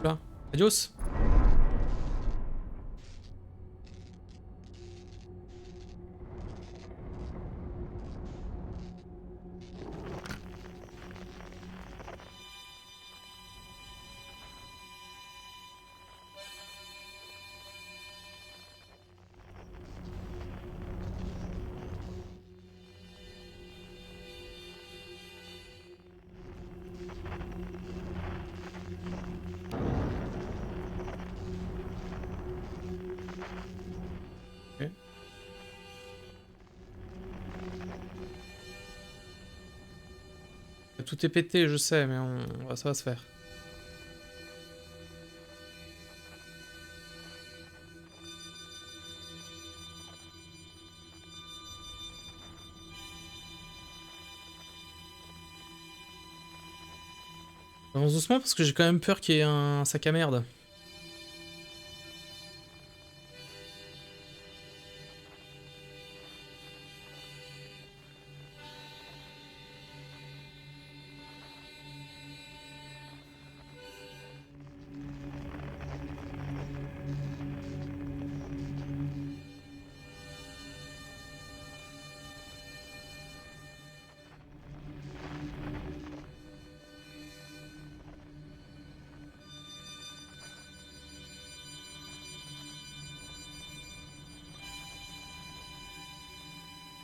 Là, adios. Okay. Tout est pété, je sais, mais ça va se faire. Avance doucement parce que j'ai quand même peur qu'il y ait un sac à merde.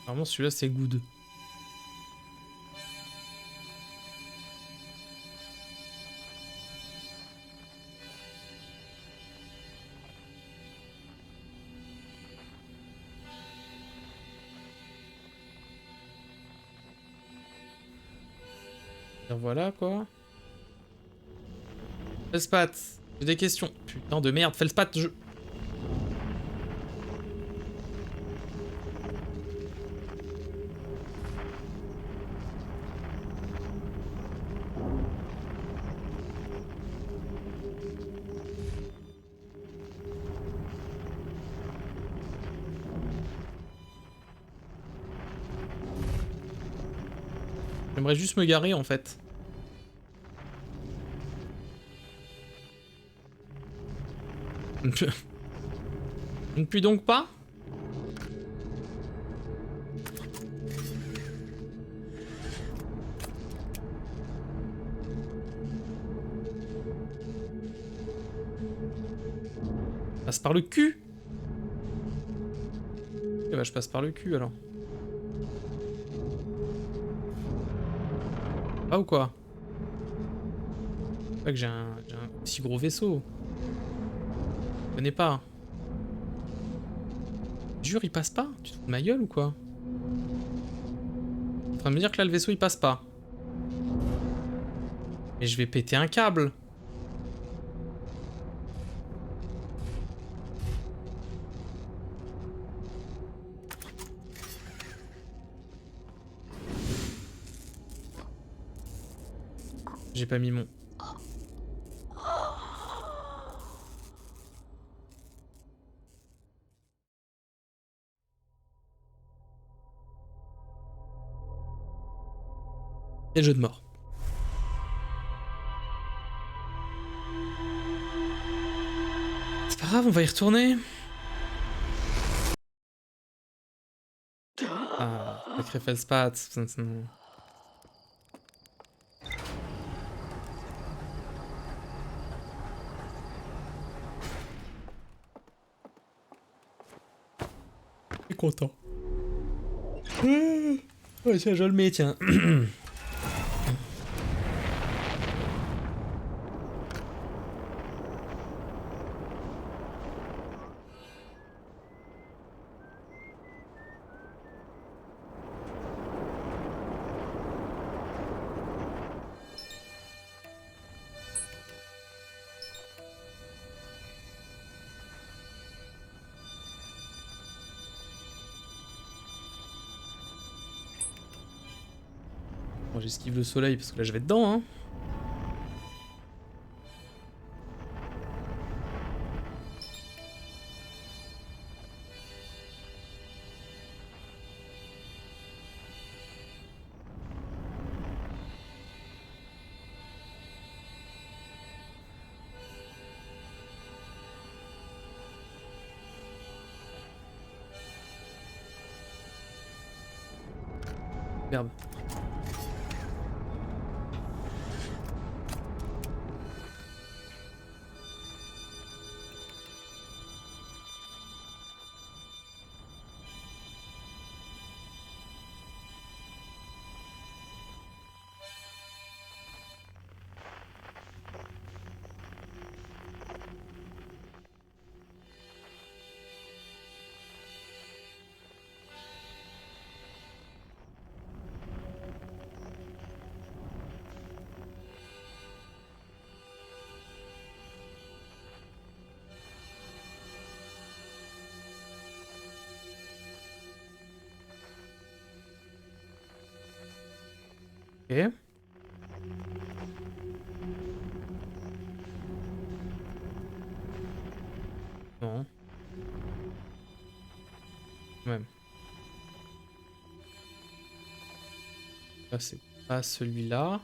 Vraiment, celui-là, c'est good. Et voilà, quoi. Feldspat, j'ai des questions. Putain de merde, Feldspat, je... J'aimerais juste me garer, en fait. Ne puis donc pas? Passe par le cul. Eh bah je passe par le cul alors. Ah ou quoi? C'est pas que j'ai un si gros vaisseau. Je connais pas. Jure, il passe pas? Tu te fous de ma gueule ou quoi? T'es en train de me dire que là le vaisseau il passe pas. Mais je vais péter un câble. J'ai pas mis mon... Et jeu de mort. C'est pas grave, on va y retourner. Ah, sacré Feldspat. Je suis content. Ouais, tiens, je le mets, tiens. Bon, j'esquive le soleil parce que là je vais dedans, hein. Merde. Ok. Non. Même. Là, c'est pas celui-là.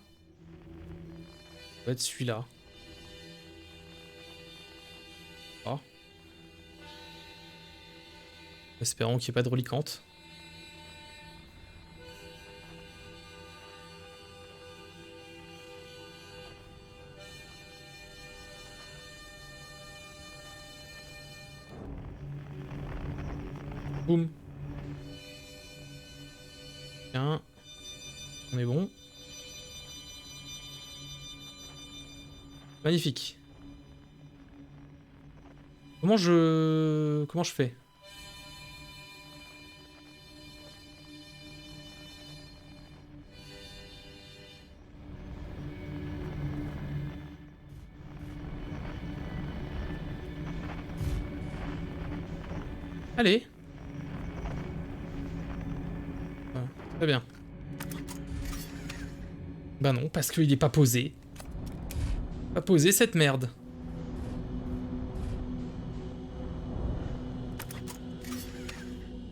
Ça va être celui-là. Ah. Espérons qu'il n'y ait pas de reliquante. Boum. Tiens. On est bon. Magnifique. Comment je fais? Allez. Ah, très bien. Bah non, parce qu'il est pas posé. Pas posé cette merde.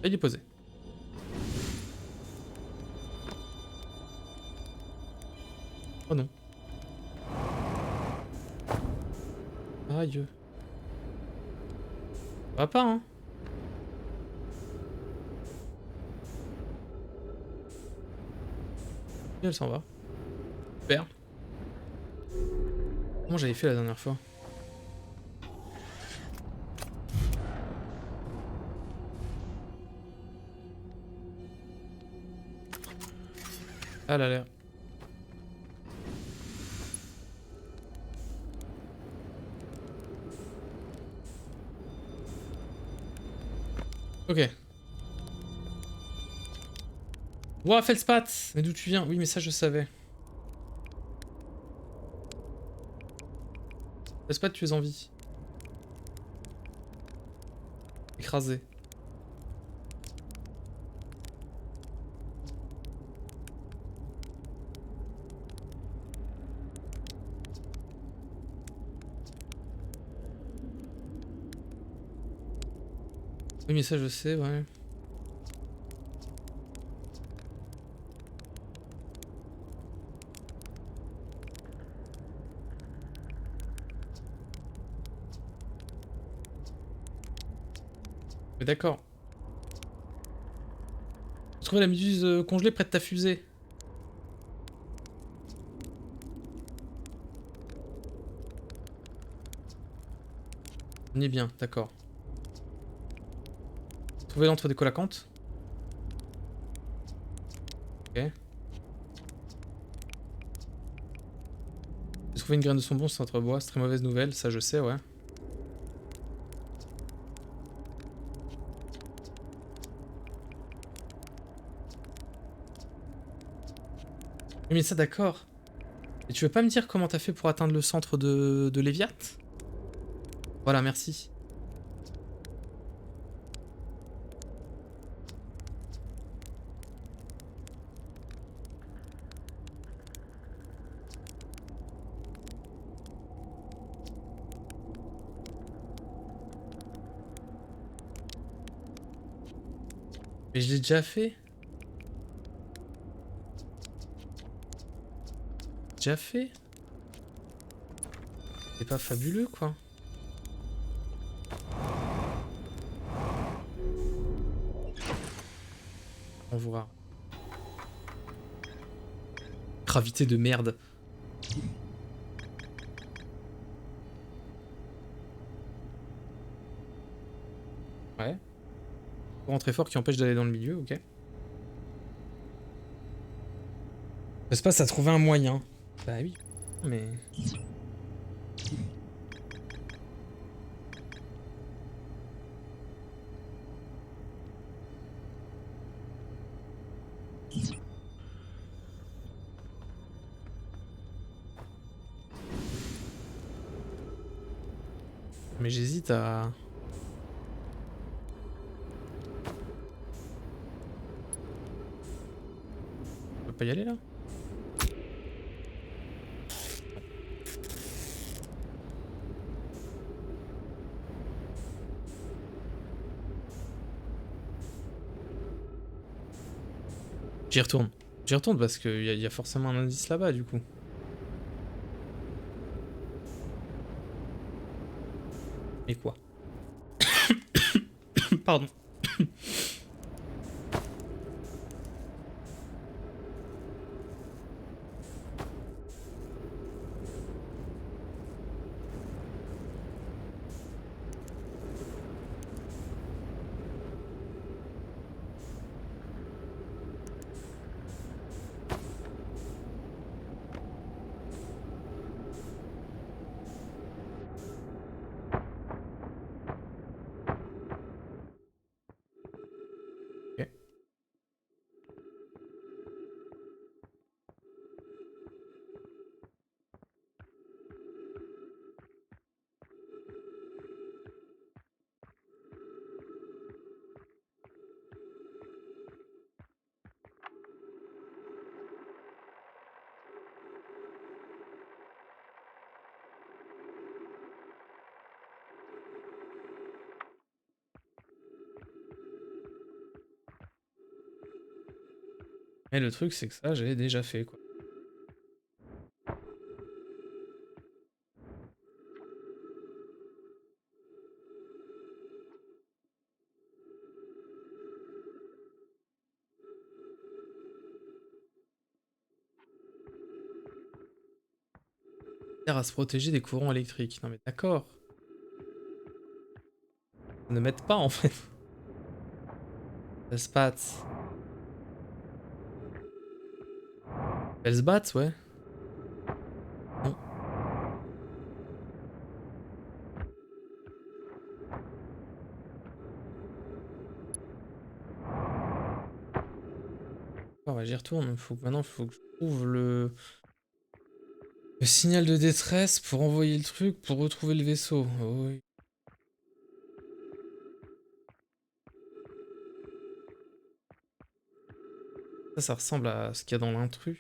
Il est posé. Oh non. Aïe. Ça va pas, hein. Et elle s'en va. Super. Comment j'avais fait la dernière fois? Ah là là. Ok. Ouah, Feldspat! Mais d'où tu viens? Oui, mais ça, je savais. Feldspat, tu es en vie. Écrasé. Oui, mais ça, je sais, ouais. Mais d'accord. Trouver la méduse congelée près de ta fusée. On est bien, d'accord. Trouver l'entre des colacantes. Ok. J'ai trouvé une graine de son bon centre bois, c'est très mauvaise nouvelle, ça je sais, ouais. Oui, mais ça d'accord. Et tu veux pas me dire comment t'as fait pour atteindre le centre de Léviat? Voilà, merci. Mais je l'ai déjà fait. Déjà fait. C'est pas fabuleux, quoi. On voit. Gravité de merde. Ouais. Courant très fort qui empêche d'aller dans le milieu, ok. L'espace a trouvé un moyen. Bah oui. Mais... Mais j'hésite à... On peut pas y aller là? J'y retourne. J'y retourne parce qu'il y a forcément un indice là-bas du coup. Et quoi? Pardon. Et le truc, c'est que ça, j'ai déjà fait, quoi. À se protéger des courants électriques. Non mais d'accord. Ne mettent pas en fait. Elles se battent. Elles se battent, ouais. Non. Oh, bah, j'y retourne. Maintenant, faut que je trouve le signal de détresse pour envoyer le truc pour retrouver le vaisseau. Oh, oui. Ça ressemble à ce qu'il y a dans l'intrus.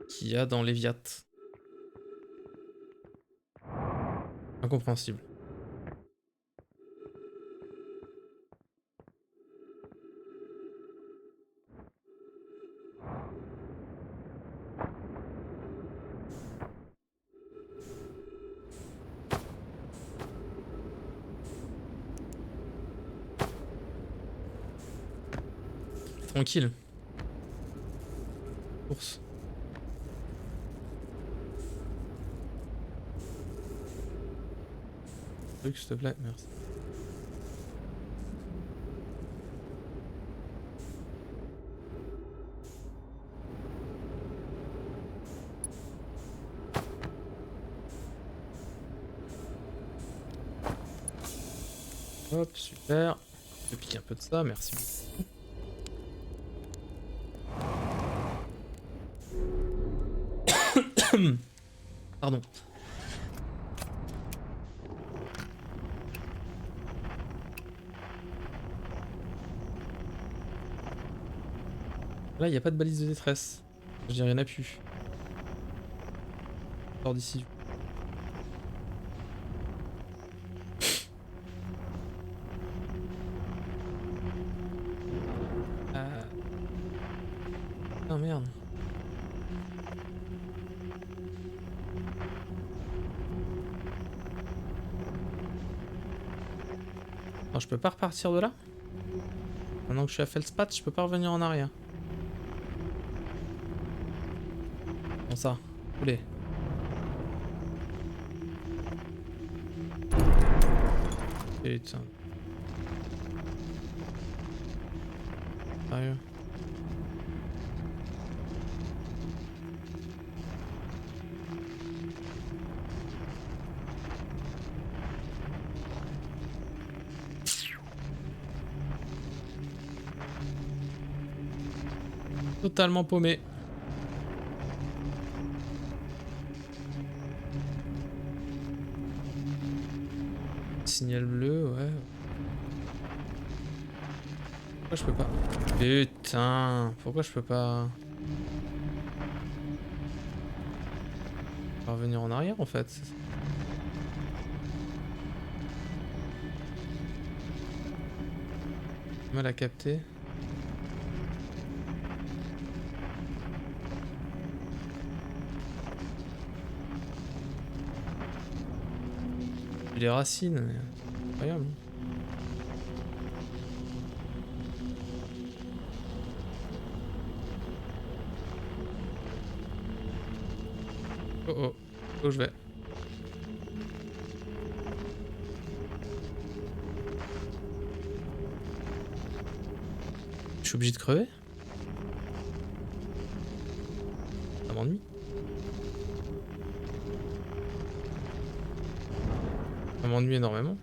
Qu'il y a dans Léviat. Incompréhensible. Tranquille. Course. Truc, s'il te plaît, merci. Hop, super. Je pique un peu de ça, merci beaucoup. Pardon. Là, il n'y a pas de balise de détresse. Je dirais, il n'y en a plus. Sors d'ici. Ah merde. Non, je peux pas repartir de là? Maintenant que je suis à Feldspath, je peux pas revenir en arrière. Bon ça, allez. Putain. Sérieux. Totalement paumé. Signal bleu, ouais. Pourquoi je peux pas? Putain, pourquoi je peux pas revenir en arrière en fait? J'ai mal à capter. Les racines, incroyable. Oh oh, où je vais? Je suis obligé de crever? Ça m'ennuie. Ça m'ennuie énormément.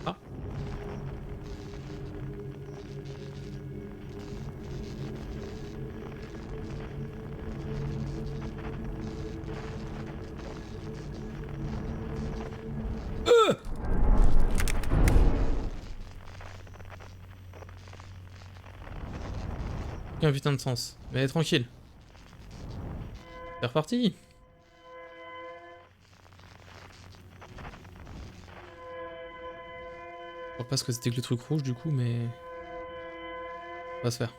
Ah. Aucun putain de sens. Mais tranquille. C'est reparti. Je sais pas ce que c'était que le truc rouge du coup, mais... Ça va se faire.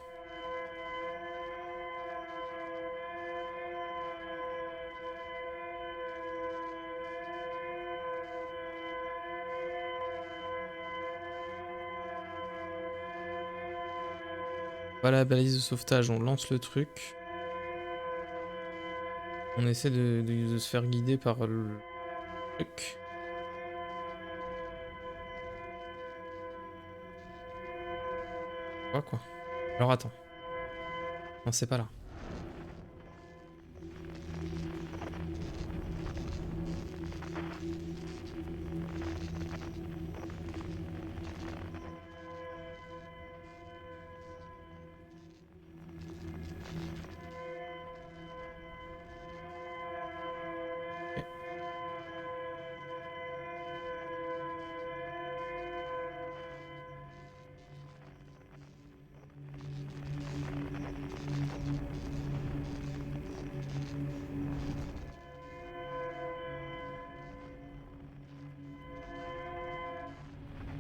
Voilà la balise de sauvetage, on lance le truc. On essaie de se faire guider par le truc. Quoi. Alors attends. Non, c'est pas là. Ok.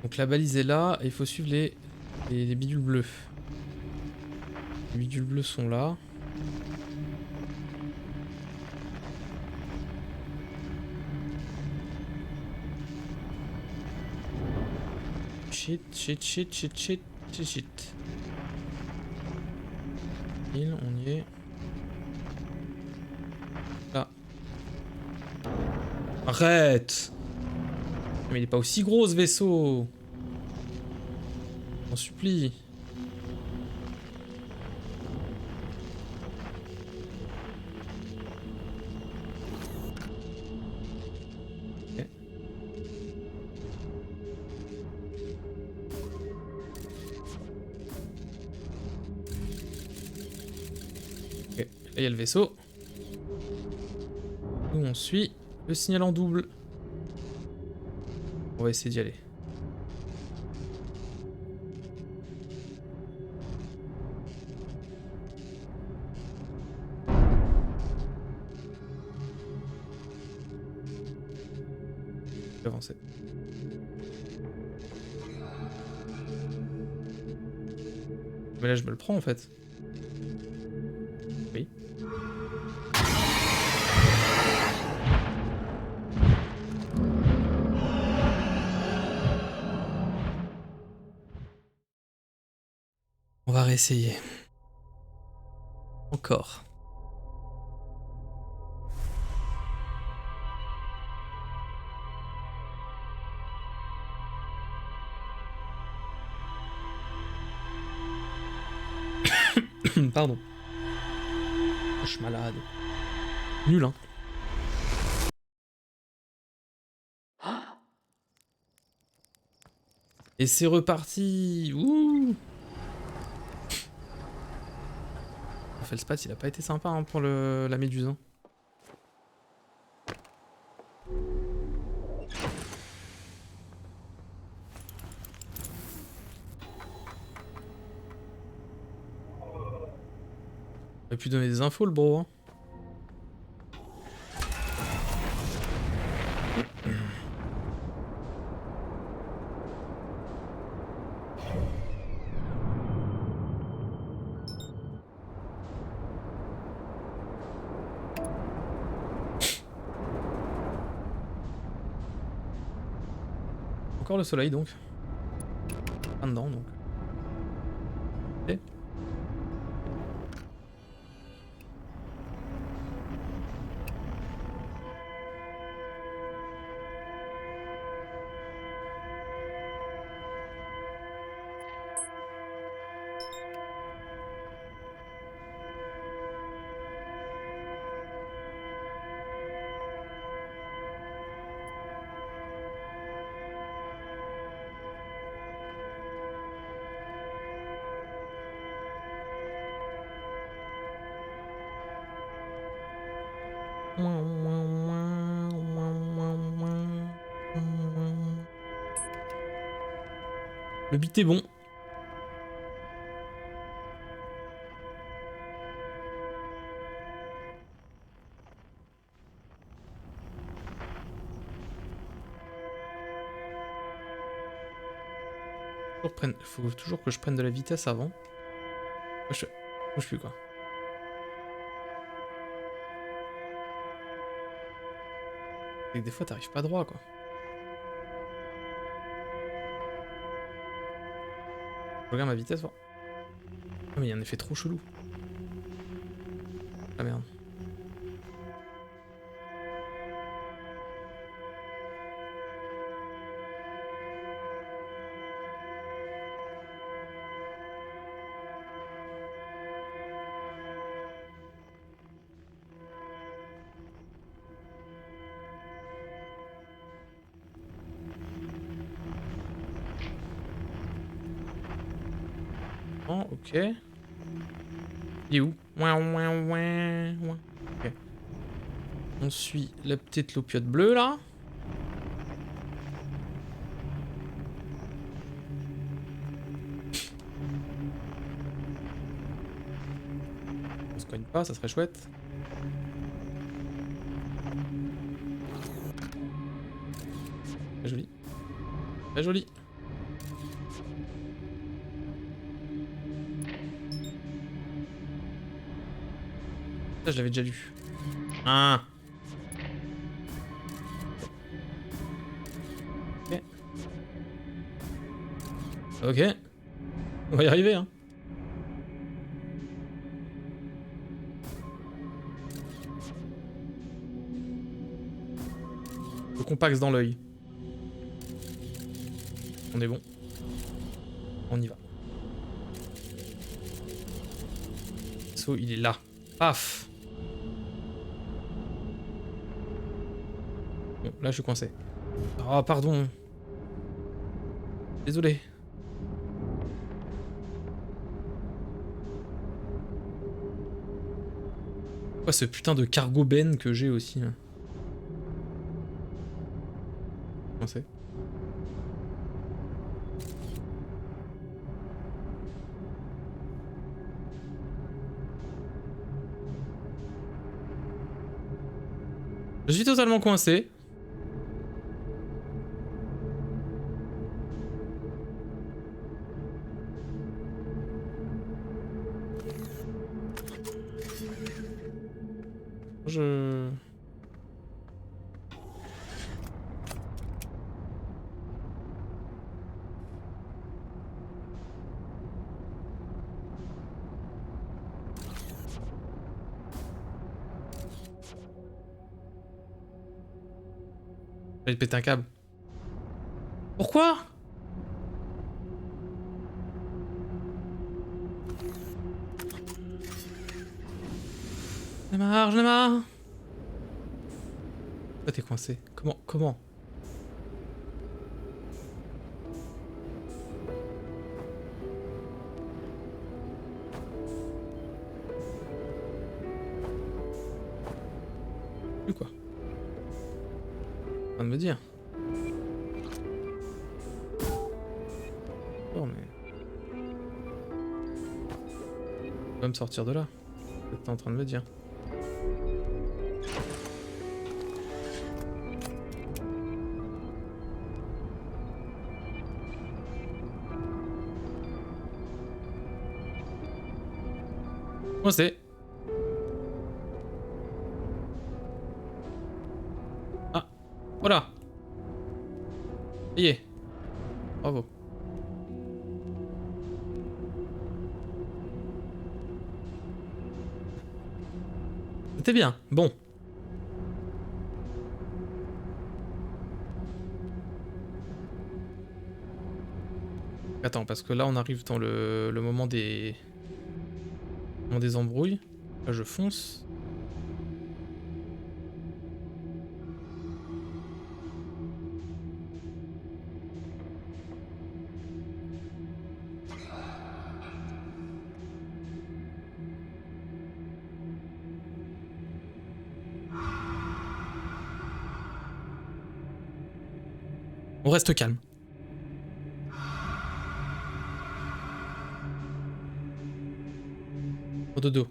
Donc la balise est là, et il faut suivre les bidules bleus. Les bidules bleus sont là. Shit. On y est. Là. Arrête! Mais il est pas aussi gros ce vaisseau! J'en supplie. Ok. Ok. Là il y a le vaisseau. Nous on suit le signal en double. On va essayer d'y aller. Je vais avancer. Mais là je me le prends en fait. Oui. On va réessayer. Encore. Pardon. Je suis malade. Nul, hein. Et c'est reparti. Ouh. Le Feldspath, il a pas été sympa hein, pour la méduse. Hein. Il aurait pu donner des infos, le bro. Hein. Encore le soleil, donc. Pas dedans, donc. Ok. Le beat est bon. Faut toujours que je prenne de la vitesse avant. Je bouge plus quoi. Et des fois t'arrives pas droit quoi. Je regarde ma vitesse voir. Ah mais il y a un effet trop chelou. Ah merde. Oh, ok. Il est où? Ouin, ouin, ouin, ouin. Ok. On suit la petite loupiote bleue là. On se cogne pas, ça serait chouette. Très joli. Très joli. Ça, je l'avais déjà lu. Ah. Ok. Ok. On va y arriver, hein. Le compact dans l'œil. On est bon. On y va. So, il est là. Paf. Bon, là, je suis coincé. Oh, pardon. Désolé. Quoi, ce putain de cargo ben que j'ai aussi. Là. Coincé. Je suis totalement coincé. Je... J'ai pété un câble. Pourquoi? J'en ai marre, j'en ai marre. Pourquoi t'es coincé? Comment? Plus quoi? En train de me dire. Oh mais... Tu vas me sortir de là. C'est ce que t'es en train de me dire. Coincé. Ah. Voilà. Ça y est. Bravo. C'était bien. Bon. Attends, parce que là on arrive dans le moment des... des embrouilles. Là je fonce. On reste calme. Au dodo.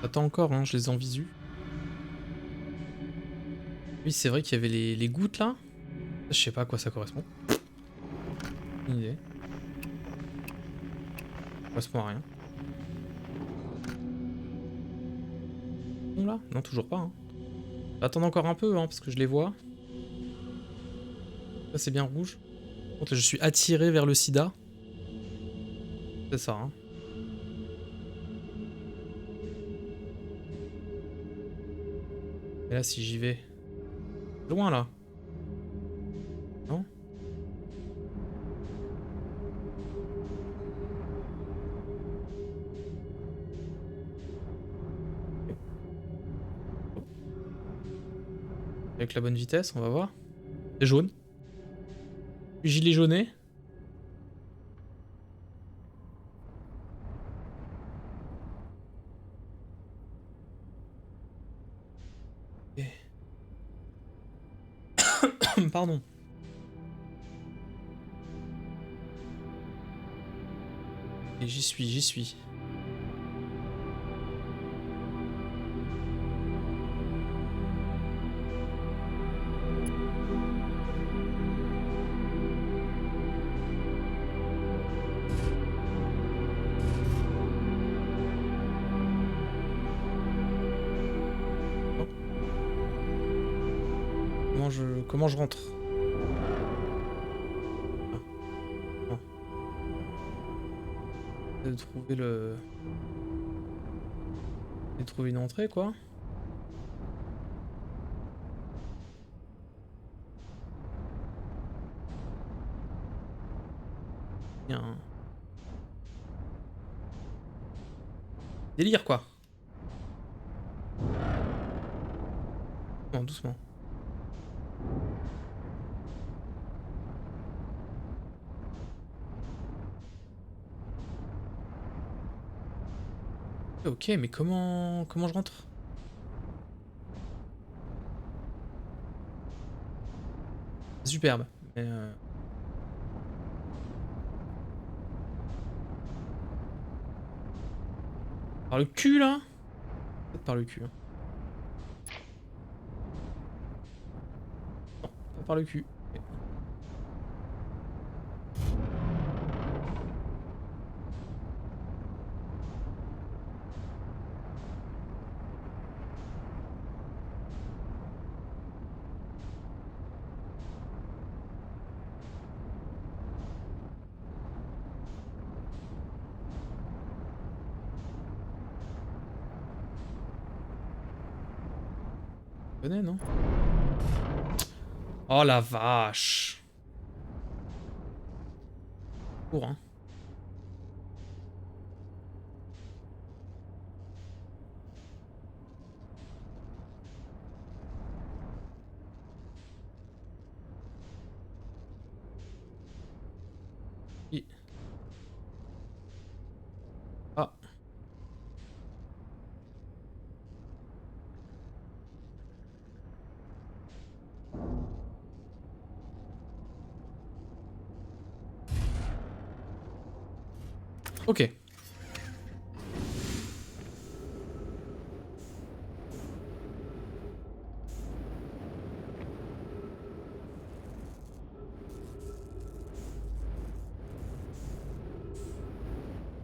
Attends encore, hein, je les ai en visu. Oui, c'est vrai qu'il y avait les gouttes là. Je sais pas à quoi ça correspond. Aucune idée. Ça correspond à rien. Là? Non, toujours pas. Hein. Attends encore un peu, hein, parce que je les vois. Ça, c'est bien rouge. Par contre, je suis attiré vers le sida. C'est ça, hein. Et là, si j'y vais... Loin, là. Non? Avec la bonne vitesse, on va voir. C'est jaune. Gilet jauné. Pardon. Et j'y suis, j'y suis. Comment je rentre? Ah. Ah. De trouver le... De trouver une entrée, quoi. Il y a un... Délire, quoi. Non, doucement. Ok, mais comment je rentre? Superbe. Mais par le cul, là? Peut-être par le cul. Hein. Non, pas par le cul. Ok. Venez, non? Oh la vache! Cours, hein. I- Ah. Ok.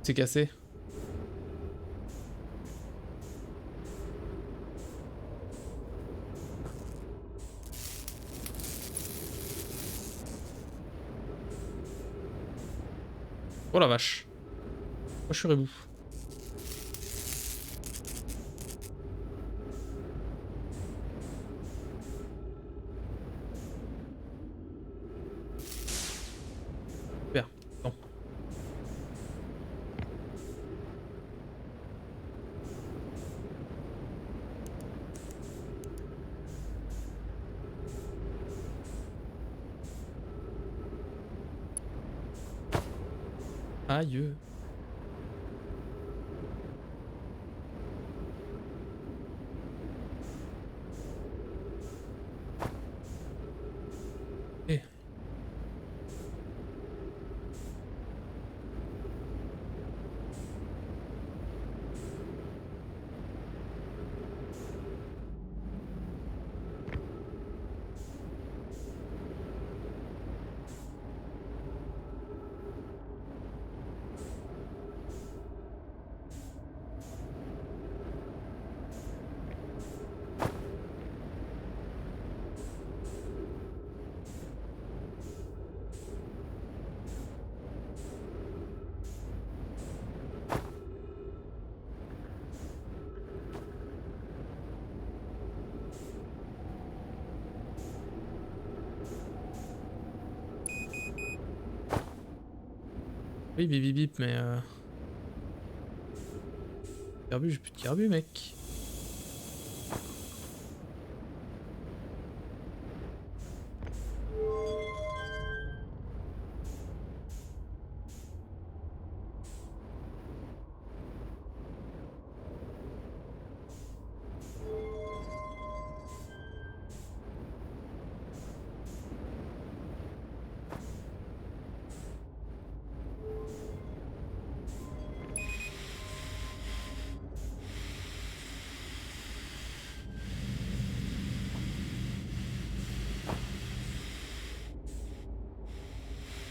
C'est cassé. Oh la vache. Moi, je suis rebou. Super. Bon. Aïe. Eh. Oui, bip bip bip, mais carbu, j'ai plus de carbu, mec.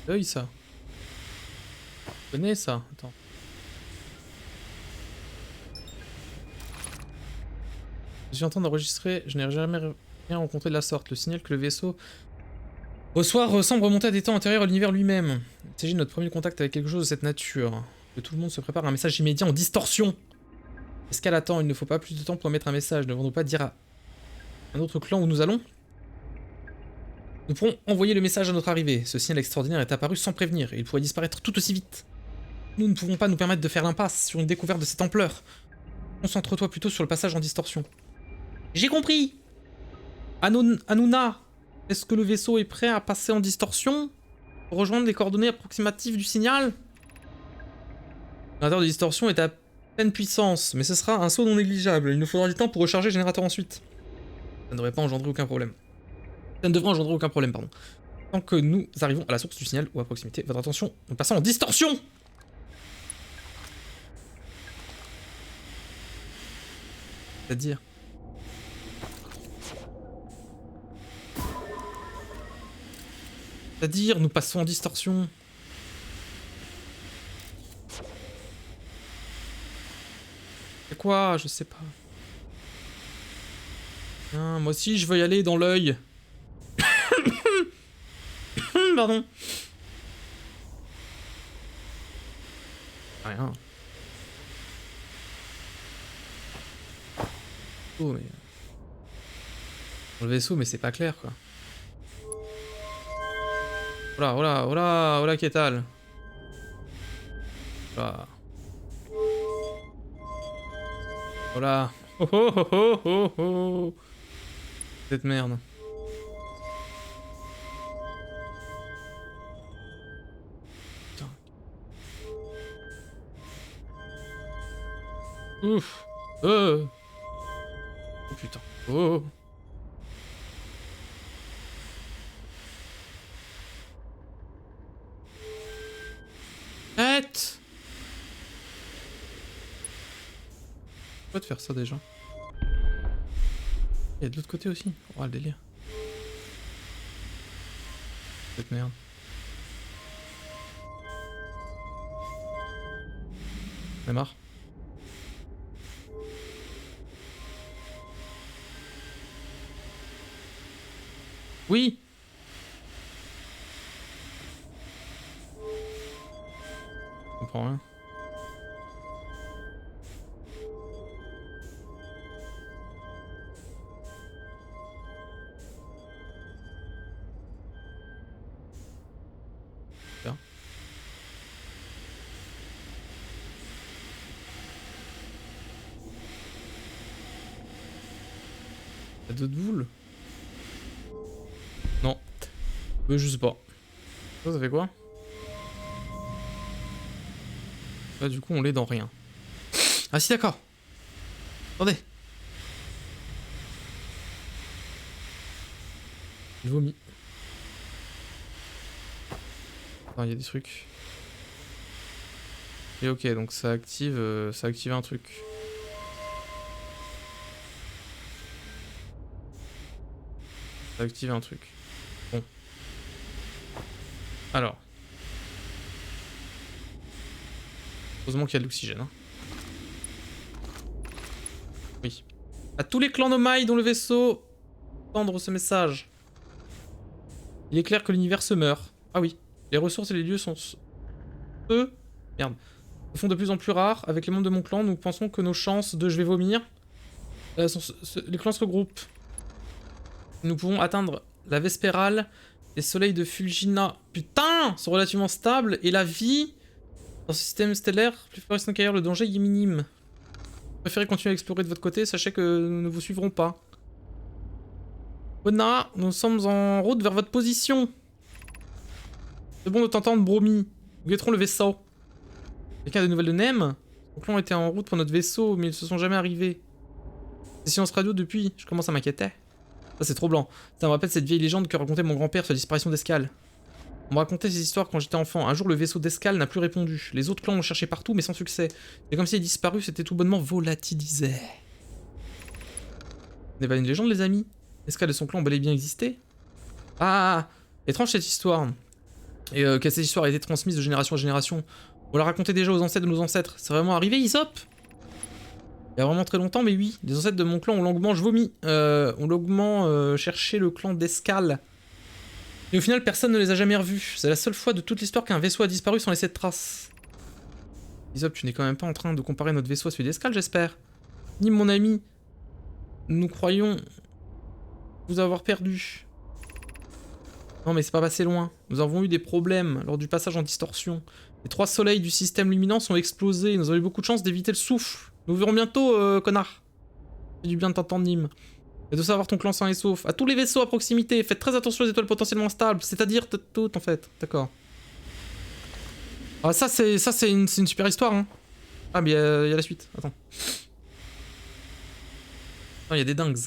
Œil ça. Je connais ça. Attends. Je suis en train d'enregistrer, je n'ai jamais rien rencontré de la sorte. Le signal que le vaisseau reçoit semble remonter à des temps antérieurs à l'univers lui-même. Il s'agit de notre premier contact avec quelque chose de cette nature. Que tout le monde se prépare à un message immédiat en distorsion. Est-ce qu'elle attend? Il ne faut pas plus de temps pour émettre un message. Ne devons-nous pas dire à un autre clan où nous allons? Nous pourrons envoyer le message à notre arrivée. Ce signal extraordinaire est apparu sans prévenir et il pourrait disparaître tout aussi vite. Nous ne pouvons pas nous permettre de faire l'impasse sur une découverte de cette ampleur. Concentre-toi plutôt sur le passage en distorsion. J'ai compris! Hanouna, est-ce que le vaisseau est prêt à passer en distorsion pour rejoindre les coordonnées approximatives du signal? Le générateur de distorsion est à pleine puissance, mais ce sera un saut non négligeable. Il nous faudra du temps pour recharger le générateur ensuite. Ça ne devrait pas engendrer aucun problème. Ça ne devrait engendrer aucun problème, pardon. Tant que nous arrivons à la source du signal ou à proximité, votre attention, nous passons en distorsion! C'est-à-dire... C'est-à-dire, nous passons en distorsion. C'est quoi? Je sais pas. Ah, moi aussi, je veux y aller dans l'œil. Pardon. Rien. Oh, mais... Dans le vaisseau, mais c'est pas clair, quoi. Oh là, oh là, oh là, qu'est-ce que Voilà. Voilà. Oh oh oh oh oh oh. Cette merde. Putain. Ouf. Oh putain. Oh. Arrête. Pourquoi de faire ça déjà? Il y a de l'autre côté aussi. Oh le délire. Cette merde. J'en ai marre. Oui. Je comprends rien. Bien. Y'a d'autres boules? Non. Je sais pas. Ça fait quoi? Là du coup on l'est dans rien. Ah si d'accord. Attendez. Il vomit. Attends, il y a des trucs. Et ok, donc ça active un truc. Ça active un truc. Bon. Alors. Heureusement qu'il y a de l'oxygène. Hein. Oui. À tous les clans Nomai dont le vaisseau entendre ce message. Il est clair que l'univers se meurt. Ah oui. Les ressources et les lieux sont... Merde. Se font de plus en plus rares. Avec les membres de mon clan, nous pensons que nos chances de je vais vomir... les clans se regroupent. Nous pouvons atteindre la Vespérale. Les soleils de Fulgina, putain, sont relativement stables. Et la vie Dans ce système stellaire, plus florissant qu'ailleurs, le danger y est minime. Vous préférez continuer à explorer de votre côté, sachez que nous ne vous suivrons pas. Ona, nous sommes en route vers votre position. C'est bon de t'entendre, Bromi. Nous guetterons le vaisseau. Quelqu'un a des nouvelles de Nem? Son clan était en route pour notre vaisseau, mais ils ne se sont jamais arrivés. C'est silence radio depuis, je commence à m'inquiéter. Ça c'est trop blanc. Ça me rappelle cette vieille légende que racontait mon grand-père sur la disparition d'Escale. On me racontait ces histoires quand j'étais enfant. Un jour, le vaisseau d'Escale n'a plus répondu. Les autres clans l'ont cherché partout, mais sans succès. C'est comme s'il est disparu, c'était tout bonnement volatilisé. Ce n'est pas une légende, les amis. Escale et son clan ont bel et bien existé. Ah, étrange cette histoire. Et que cette histoire a été transmise de génération en génération. On l'a raconté déjà aux ancêtres de nos ancêtres. C'est vraiment arrivé, Isop? Il y a vraiment très longtemps, mais oui. Les ancêtres de mon clan ont longuement cherché le clan d'Escale. Et au final, personne ne les a jamais revus. C'est la seule fois de toute l'histoire qu'un vaisseau a disparu sans laisser de traces. Isop, tu n'es quand même pas en train de comparer notre vaisseau à celui d'Escale, j'espère. Ni mon ami. Nous croyons vous avoir perdu. Non mais c'est pas passé loin. Nous avons eu des problèmes lors du passage en distorsion. Les 3 soleils du système luminant sont explosés. Nous avons eu beaucoup de chance d'éviter le souffle. Nous verrons bientôt, connard. C'est du bien de t'entendre, Nîmes. Et de savoir ton clan sain et sauf. À tous les vaisseaux à proximité, faites très attention aux étoiles potentiellement instables. C'est-à-dire toutes en fait. D'accord. Ah ça c'est une super histoire hein. Ah mais y a la suite. Attends. Non, il y a des dingues.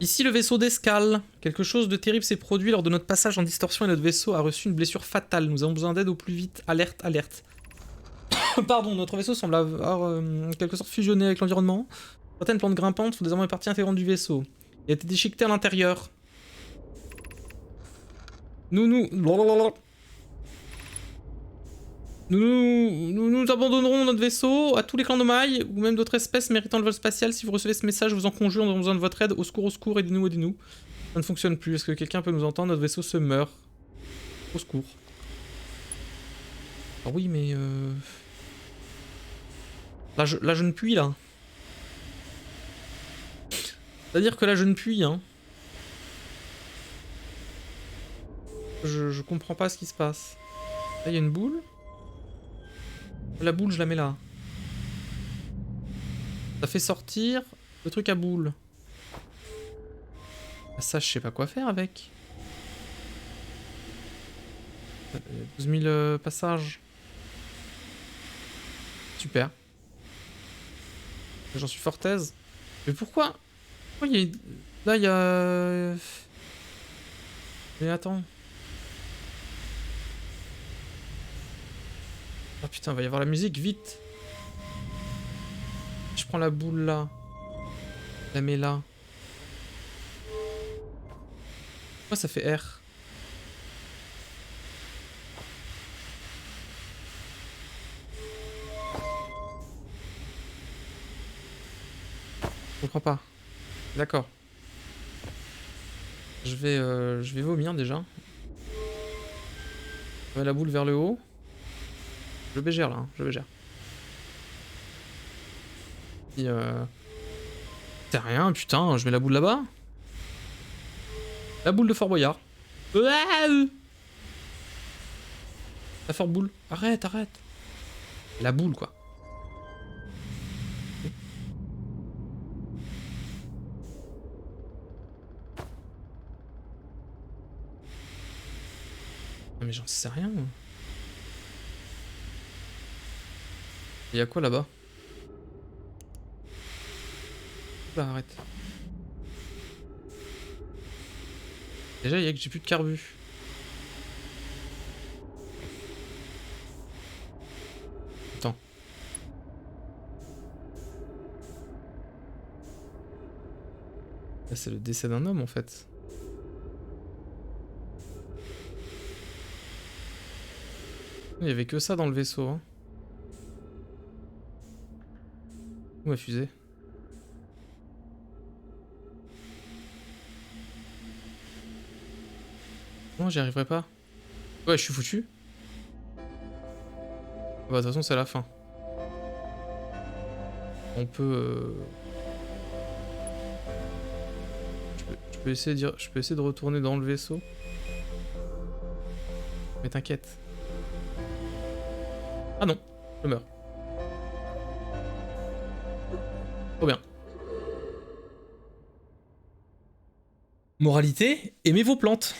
Ici le vaisseau d'Escale. Quelque chose de terrible s'est produit lors de notre passage en distorsion et notre vaisseau a reçu une blessure fatale. Nous avons besoin d'aide au plus vite. Alerte, alerte. Pardon, notre vaisseau semble avoir en quelque sorte fusionné avec l'environnement. Certaines plantes grimpantes font désormais partie intégrante du vaisseau. Il a été déchiqueté à l'intérieur. Nous abandonnerons notre vaisseau à tous les clans de mailles ou même d'autres espèces méritant le vol spatial. Si vous recevez ce message, je vous en conjure, nous avons besoin de votre aide. Au secours, aidez-nous, aidez-nous. Ça ne fonctionne plus. Est-ce que quelqu'un peut nous entendre? Notre vaisseau se meurt. Au secours. Ah oui, mais là, je ne puis, là. C'est-à-dire que là, je ne puis, hein. Je comprends pas ce qui se passe. Là, il y a une boule. La boule, je la mets là. Ça fait sortir le truc à boule. Ça, je sais pas quoi faire avec. 12 000 passages. Super. J'en suis fort aise. Mais pourquoi? Pourquoi il y a... Là, il y a... Mais attends. Oh putain, il va y avoir la musique, vite. Je prends la boule là. Je la mets là. Pourquoi ça fait R? Je comprends pas. D'accord. Je vais vomir déjà. Je mets la boule vers le haut. Je bégère là, hein, je bégère. Et c'est rien, putain, je mets la boule là-bas. La boule de Fort Boyard. La Fort Boule. Arrête, arrête. La boule, quoi. Non mais j'en sais rien. Il y a quoi là-bas? Bah arrête. Déjà il y a que j'ai plus de carbu. Attends. Là c'est le décès d'un homme en fait. Il y avait que ça dans le vaisseau hein. Où ma fusée? Non, j'y arriverai pas. Ouais, je suis foutu. Bah, de toute façon, c'est la fin. On peut... Je peux essayer de retourner dans le vaisseau. Mais t'inquiète. Je meurs. Trop bien. Moralité, aimez vos plantes.